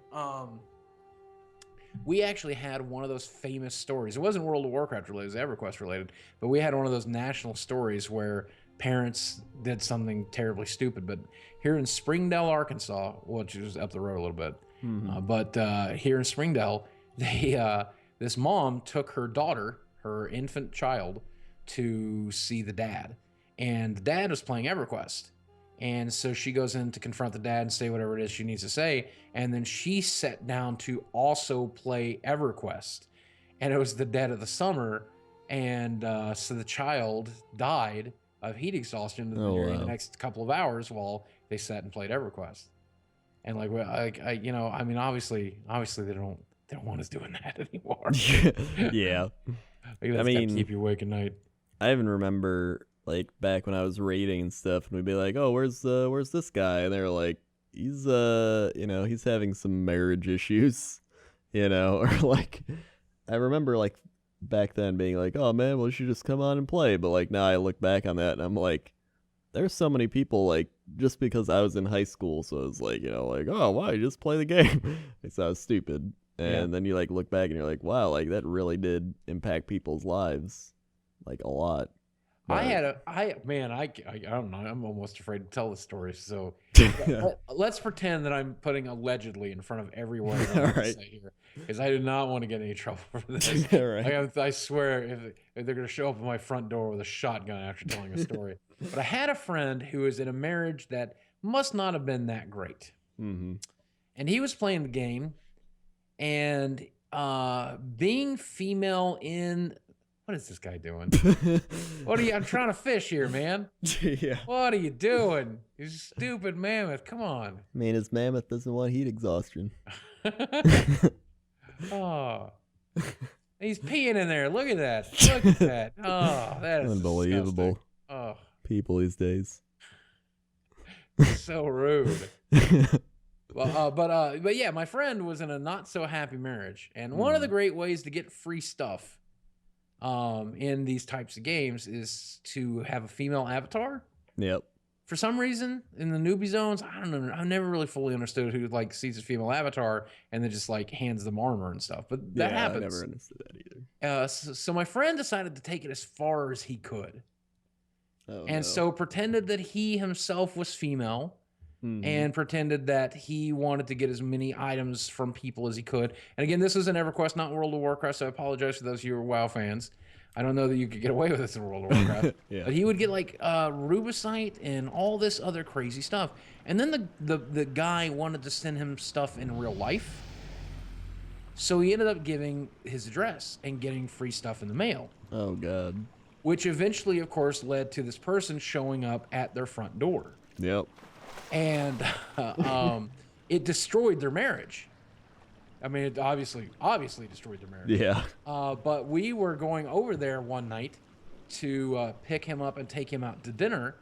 We actually had one of those famous stories. It wasn't World of Warcraft related, it was EverQuest related, but we had one of those national stories where parents did something terribly stupid. But here in Springdale, Arkansas, which is up the road a little bit, but here in Springdale, this mom took her daughter, her infant child, to see the dad, and the dad was playing EverQuest. And so she goes in to confront the dad and say whatever it is she needs to say. And then she sat down to also play EverQuest. And it was the dead of the summer. And so the child died of heat exhaustion during the next couple of hours while they sat and played EverQuest. And obviously they don't want us doing that anymore. Yeah. I mean, keep you awake at night. I even remember, like, back when I was raiding and stuff, and we'd be like, "Oh, where's this guy?" And they're like, "He's he's having some marriage issues," or like, I remember like back then being like, "Oh man, well you should just come on and play." But like now I look back on that and I'm like, there's so many people, like, just because I was in high school, so it's like, like, "Oh, why you just play the game?" Like, I was stupid, and then you like look back and you're like, wow, like that really did impact people's lives, like a lot. But I don't know. I'm almost afraid to tell the story. So let's pretend that I'm putting allegedly in front of everyone. All right. Here, because I do not want to get in any trouble for this. Right. I swear, if they're going to show up at my front door with a shotgun after telling a story. But I had a friend who was in a marriage that must not have been that great. And he was playing the game, and being female in... What is this guy doing? I'm trying to fish here, man. Yeah. What are you doing? You stupid mammoth. Come on. I mean, his mammoth doesn't want heat exhaustion. Oh. He's peeing in there. Look at that. Look at that. Oh, that is unbelievable. Disgusting. Oh. People these days. So rude. Well, but yeah, my friend was in a not so happy marriage. And one of the great ways to get free stuff in these types of games is to have a female avatar. Yep. For some reason, in the newbie zones, I don't know. I've never really fully understood who like sees a female avatar and then just like hands them armor and stuff. But that happens. I never understood that either. So my friend decided to take it as far as he could, so pretended that he himself was female. And pretended that he wanted to get as many items from people as he could. And again, this is an EverQuest, not World of Warcraft, so I apologize to those of you who are WoW fans. I don't know that you could get away with this in World of Warcraft. But he would get like rubicite and all this other crazy stuff. And then the guy wanted to send him stuff in real life. So he ended up giving his address and getting free stuff in the mail. Oh, God. Which eventually, of course, led to this person showing up at their front door. Yep. And it destroyed their marriage. I mean, it obviously destroyed their marriage. Yeah. But we were going over there one night to pick him up and take him out to dinner.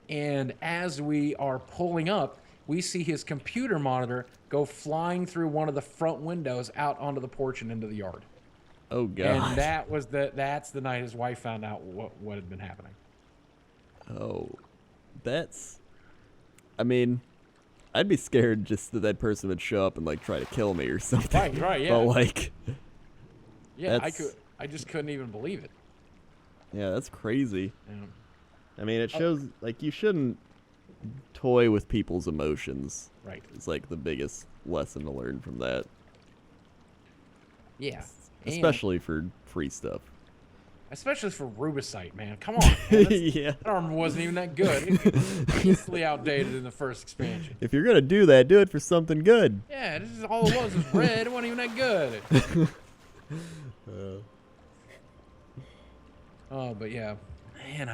And as we are pulling up, we see his computer monitor go flying through one of the front windows out onto the porch and into the yard. Oh, God. And that's the night his wife found out what had been happening. Oh, I mean, I'd be scared just that person would show up and like try to kill me or something. Right, yeah. But like, yeah, I just couldn't even believe it. Yeah, that's crazy. Yeah. I mean, it shows like you shouldn't toy with people's emotions. Right. It's like the biggest lesson to learn from that. Yeah. Especially for free stuff. especially for Rubicite, man. Come on, man. Yeah. That armor wasn't even that good. It easily outdated in the first expansion. If you're gonna do that, do it for something good. Yeah, this is all it was red. It wasn't even that good. Oh, but yeah, man,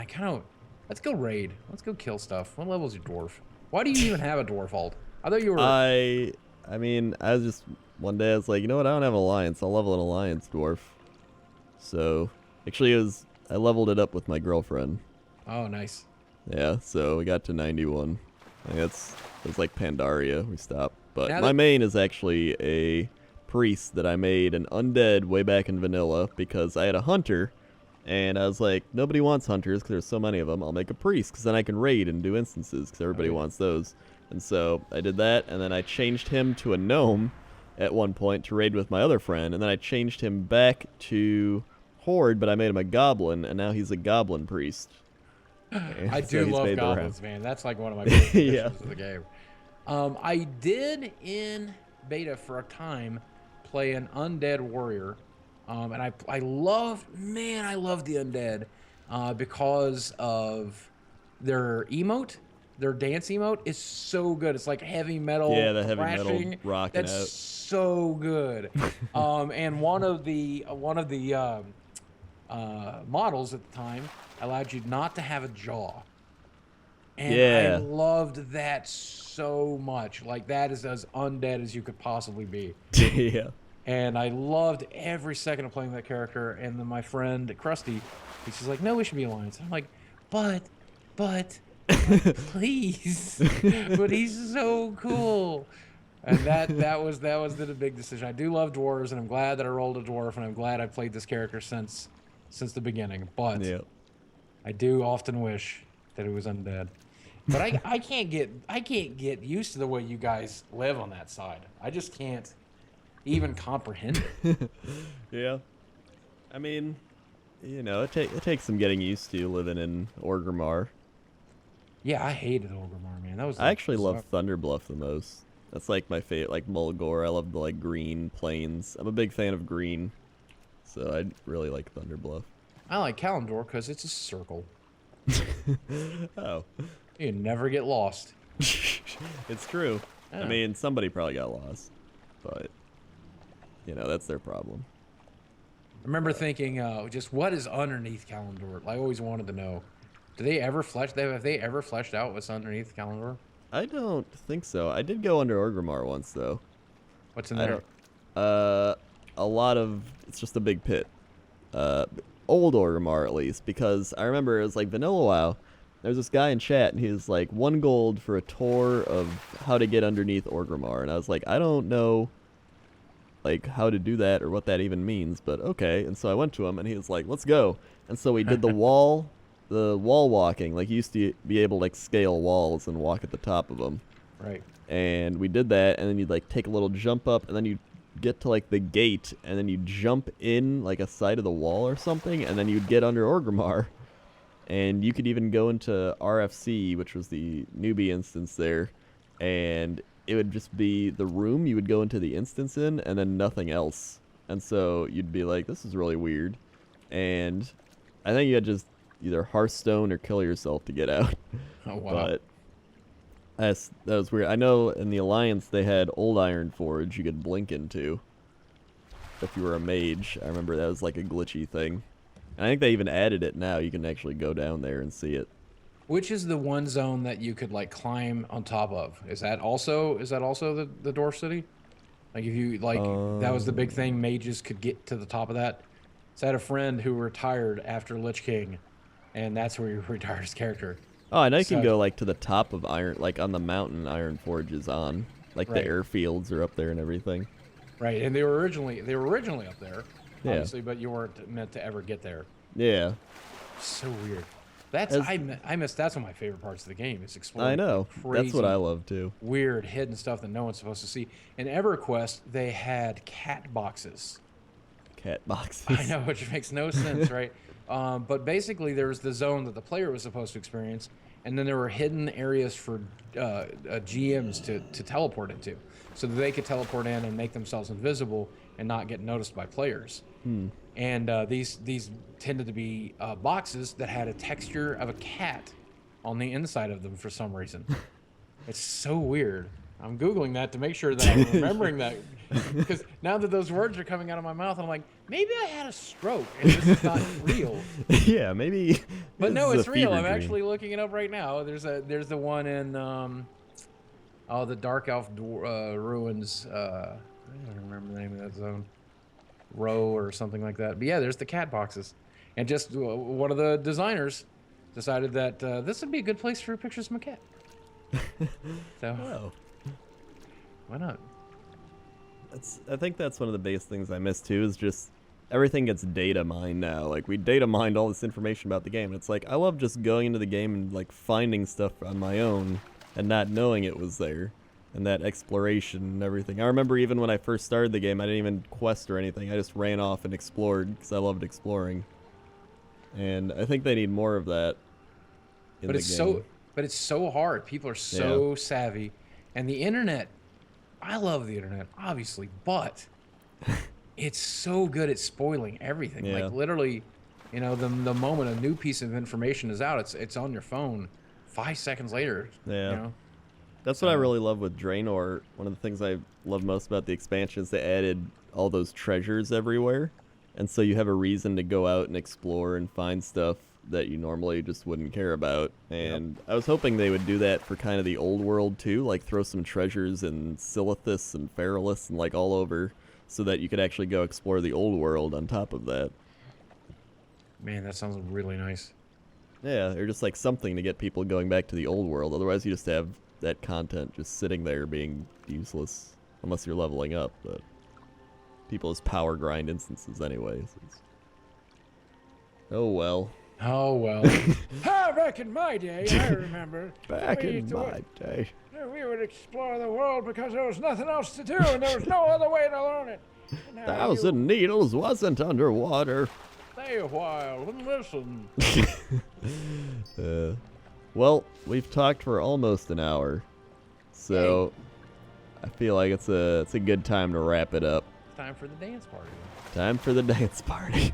let's go raid. Let's go kill stuff. What level is your dwarf? Why do you even have a dwarf alt? I thought you were. I mean, I was just one day I was like, you know what? I don't have an alliance. I'll level an alliance dwarf. So actually, I leveled it up with my girlfriend. Oh, nice. Yeah, so we got to 91. I think it's like Pandaria. We stopped, but Now my main is actually a priest that I made an undead way back in vanilla because I had a hunter. And I was like, nobody wants hunters because there's so many of them. I'll make a priest because then I can raid and do instances because everybody wants those. And so I did that, and then I changed him to a gnome at one point to raid with my other friend, and then I changed him back to horde, but I made him a goblin, and now he's a goblin priest. And I so do he's love made the goblins, man. That's like one of my favorite Yeah. missions of the game. I did in beta for a time play an undead warrior. And I love the undead because of their emote, their dance emote is so good. It's like heavy metal. Yeah, the heavy metal crashing. rocking That's out. so good. And one of the models at the time allowed you not to have a jaw. And Yeah. I loved that so much. Like, that is as undead as you could possibly be. Yeah. And I loved every second of playing that character. And then my friend Krusty, he's like, "No, we should be alliance." I'm like, but, please, but he's so cool. And that was the big decision. I do love dwarves, and I'm glad that I rolled a dwarf, and I'm glad I played this character since the beginning. But Yeah. I do often wish that it was undead. But I can't get used to the way you guys live on that side. I just can't even comprehend it. Yeah. I mean, you know, it takes some getting used to living in Orgrimmar. Yeah, I hated Orgrimmar, man. That was. I actually love Thunderbluff the most. That's like my favorite, like Mulgore. I love the like green plains. I'm a big fan of green, so I really like Thunderbluff. I like Kalimdor because it's a circle. Oh. You never get lost. It's true. Yeah. I mean, somebody probably got lost, but you know, that's their problem. I remember thinking, just what is underneath Kalimdor? I always wanted to know. Have they ever fleshed out what's underneath Kalimdor? I don't think so. I did go under Orgrimmar once though. What's in there? A lot of, it's just a big pit. Old Orgrimmar at least, because I remember it was like vanilla WoW. There was this guy in chat, and he was like, 1 gold for a tour of how to get underneath Orgrimmar. And I was like, I don't know, like, how to do that or what that even means, but okay. And so I went to him, and he was like, let's go. And so we did the wall walking. Like, you used to be able to, like, scale walls and walk at the top of them. Right. And we did that, and then you'd, like, take a little jump up, and then you'd get to, like, the gate, and then you jump in, like, a side of the wall or something, and then you'd get under Orgrimmar. And you could even go into RFC, which was the newbie instance there, and it would just be the room you would go into the instance in, and then nothing else. And so you'd be like, this is really weird. And I think you had just either Hearthstone or kill yourself to get out. Oh, wow. But that was weird. I know in the Alliance they had Old Iron Forge you could blink into if you were a mage. I remember that was like a glitchy thing. I think they even added it now. You can actually go down there and see it. Which is the one zone that you could like climb on top of? Is that also the Dwarf City? Like if you like that was the big thing, mages could get to the top of that. So I had a friend who retired after Lich King, and that's where he retired his character. Oh, I know you can go like to the top of Iron, like on the mountain Iron Forge is on. Like the airfields are up there and everything. Right, and they were originally up there. Yeah. Obviously, but you weren't meant to ever get there. Yeah. So weird. That's I miss. That's one of my favorite parts of the game is exploring. I know. Crazy, that's what I love too. Weird hidden stuff that no one's supposed to see. In EverQuest, they had cat boxes. Cat boxes. I know, which makes no sense, right? But basically, there was the zone that the player was supposed to experience, and then there were hidden areas for GMs to teleport into, so that they could teleport in and make themselves invisible and not get noticed by players. Hmm. And these tended to be boxes that had a texture of a cat on the inside of them for some reason. It's so weird. I'm Googling that to make sure that I'm remembering that, because now that those words are coming out of my mouth, I'm like, maybe I had a stroke and this is not real. Yeah, maybe. But no, is it's a real. fever I'm dream. actually looking it up right now. There's the one in the Dark Elf ruins. I don't remember the name of that zone. Row or something like that. But yeah, there's the cat boxes, and just one of the designers decided that this would be a good place for pictures of my cat. So Oh. why not? I think that's one of the biggest things I miss too, is just everything gets data mined now. Like, we data mined all this information about the game. It's like, I love just going into the game and like finding stuff on my own and not knowing it was there, and that exploration and everything. I remember even when I first started the game, I didn't even quest or anything. I just ran off and explored because I loved exploring. And I think they need more of that in But the it's game. it's so hard. People are so savvy, and the internet. I love the internet, obviously, but it's so good at spoiling everything. Yeah. Like, literally, you know, the moment a new piece of information is out, it's on your phone 5 seconds later. Yeah. You know? That's what I really love with Draenor. One of the things I love most about the expansion is they added all those treasures everywhere. And so you have a reason to go out and explore and find stuff that you normally just wouldn't care about. And I was hoping they would do that for kind of the old world too, like throw some treasures in Silithus and Feralus and like all over, so that you could actually go explore the old world on top of that. Man, that sounds really nice. Yeah, or just like something to get people going back to the old world. Otherwise you just have that content just sitting there being useless, unless you're leveling up. But people just power grind instances anyways. Oh well. Oh, well. Back in my day, I remember. Back we in used to- my day. We would explore the world because there was nothing else to do and there was no other way to learn it. And now Thousand Needles wasn't underwater. Stay a while and listen. Well, we've talked for almost an hour, so I feel like it's a good time to wrap it up. It's time for the dance party. Time for the dance party.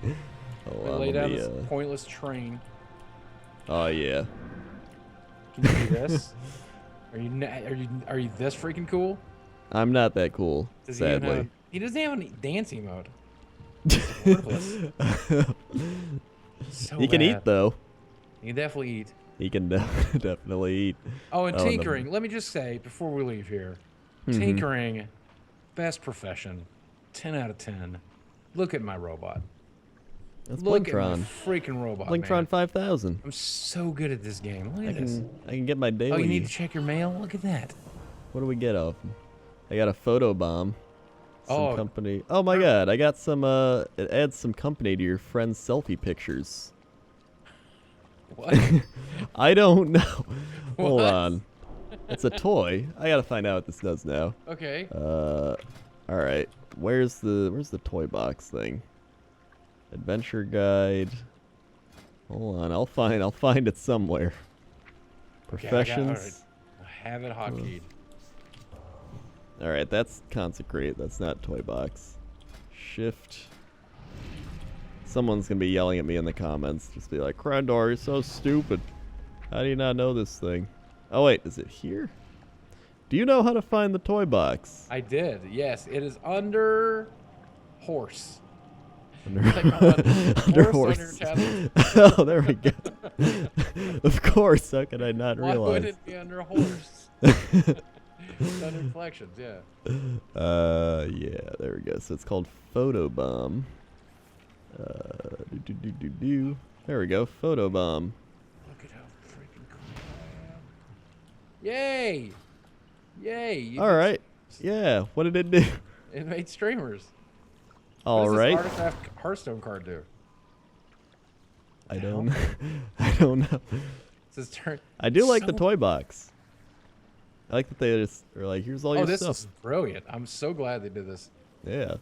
We lay down this pointless train. Oh yeah. Can you do this? Are you this freaking cool? I'm not that cool, Does he even sadly. have, he doesn't have any dancing mode. It's worthless. So He can bad. eat though. He can definitely eat. He can definitely eat. Oh, and Oh, and the- tinkering. Let me just say before we leave here, Mhm. tinkering, best profession, 10 out of 10. Look at my robot. That's Look at my Blinkron. freaking robot, Blinkron man. 5000. I'm so good at this game. Look I at this. can get my daily. Oh, you need to check your mail? Look at that. What do we get off him? I got a photo bomb. Some Oh. company. Oh my god, I got some it adds some company to your friend's selfie pictures. What? I don't know. Hold What? on. It's a toy. I gotta find out what this does now. Okay. Alright. Where's the toy box thing? Adventure guide. Hold on, I'll find it somewhere. Okay, Professions. I have it hotkeyed. Alright, that's consecrate. That's not toy box. Shift. Someone's gonna be yelling at me in the comments. Just be like, Crendor, you're so stupid. How do you not know this thing? Oh wait, is it here? Do you know how to find the toy box? I did. Yes, it is under horse. Under, Click on under horse horse. on your Oh, there we go. Of course, how could I not Why would realize? it be under horse? It's under collections, yeah. Yeah, there we go. So it's called Photobomb. There we go, Photobomb. Look at how freaking cool I am. Yay! Yay! You All right. Yeah, what did it do? It made streamers. All what does right. this Artifact Hearthstone card do? I don't. I don't know. It says turn. I do like the So- toy box. I like that they just are like, here's all Oh, your this stuff. is brilliant. I'm so glad they did this. Yeah.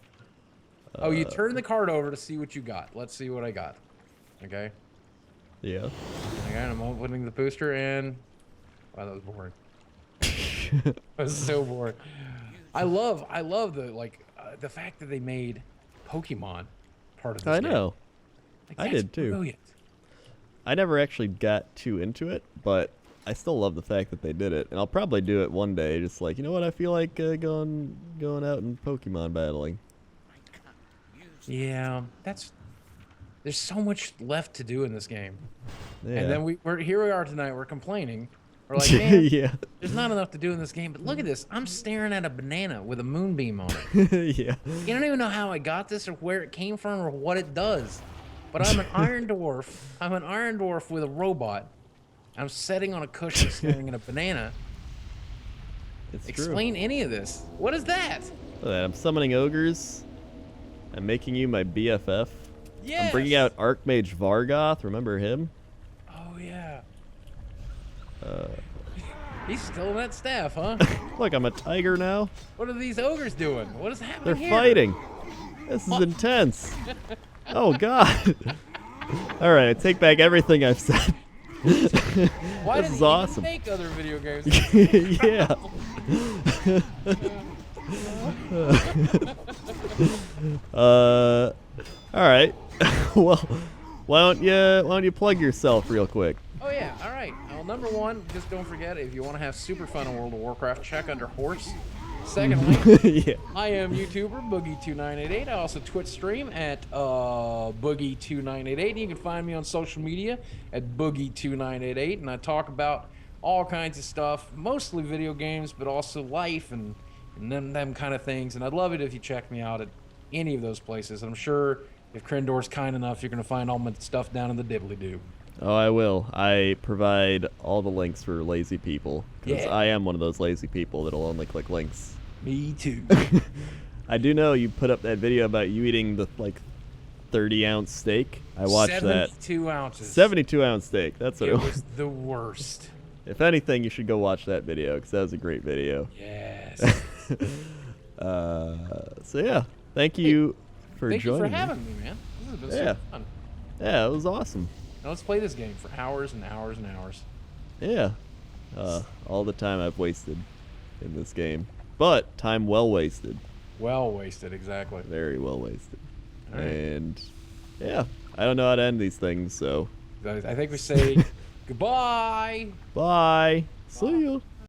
Oh, you turn the card over to see what you got. Let's see what I got. Okay. Yeah. Okay, I'm opening the booster and... Wow, that was boring. That was so boring. I love the, like, the fact that they made Pokemon part of this I game, know. like, I that's did too. Brilliant. I never actually got too into it, but I still love the fact that they did it, and I'll probably do it one day. Just like, you know what, I feel like going out and Pokemon battling. Yeah, there's so much left to do in this game. Yeah. And then here we are tonight. We're complaining. We're like, man, yeah. there's not enough to do in this game. But look at this. I'm staring at a banana with a moonbeam on it. yeah. You don't even know how I got this or where it came from or what it does. But I'm an iron dwarf. I'm an iron dwarf with a robot. I'm sitting on a cushion staring at a banana. It's Explain any of this. What is that? true. Look at that, I'm summoning ogres. I'm making you my BFF. Yes. I'm bringing out Archmage Vargoth. Remember him? Oh, yeah. He's stealing that staff, huh? Look, I'm a tiger now. What are these ogres doing? What is happening They're here? fighting. This is intense. Oh, God. All right, I take back everything I've said. Why This did is he awesome. make other video games? yeah. All right. well, why don't you plug yourself real quick? Oh yeah, all right. Well, number one, just don't forget, if you want to have super fun in World of Warcraft, check under horse. Secondly, yeah. I am YouTuber Boogie2988. I also Twitch stream at Boogie2988. You can find me on social media at Boogie2988, and I talk about all kinds of stuff, mostly video games, but also life and them kind of things. And I'd love it if you check me out at any of those places. And I'm sure if Crendor's kind enough, you're going to find all my stuff down in the dibbly-doo. Oh, I will. I provide all the links for lazy people because Yeah. I am one of those lazy people that'll only click links. Me too. I do know you put up that video about you eating the 30-ounce steak. I watched that. 72 ounces. 72-ounce steak. That's what It it was. was the worst. If anything, you should go watch that video because that was a great video. Yes. So yeah, thank you for Thank you joining for having me, man. This has been Yeah. so fun. Yeah, it was awesome. Now let's play this game for hours and hours and hours. Yeah, all the time I've wasted in this game, but time well wasted. Well wasted, exactly. Very well wasted. All right. And yeah, I don't know how to end these things, so I think we say goodbye. bye. See you.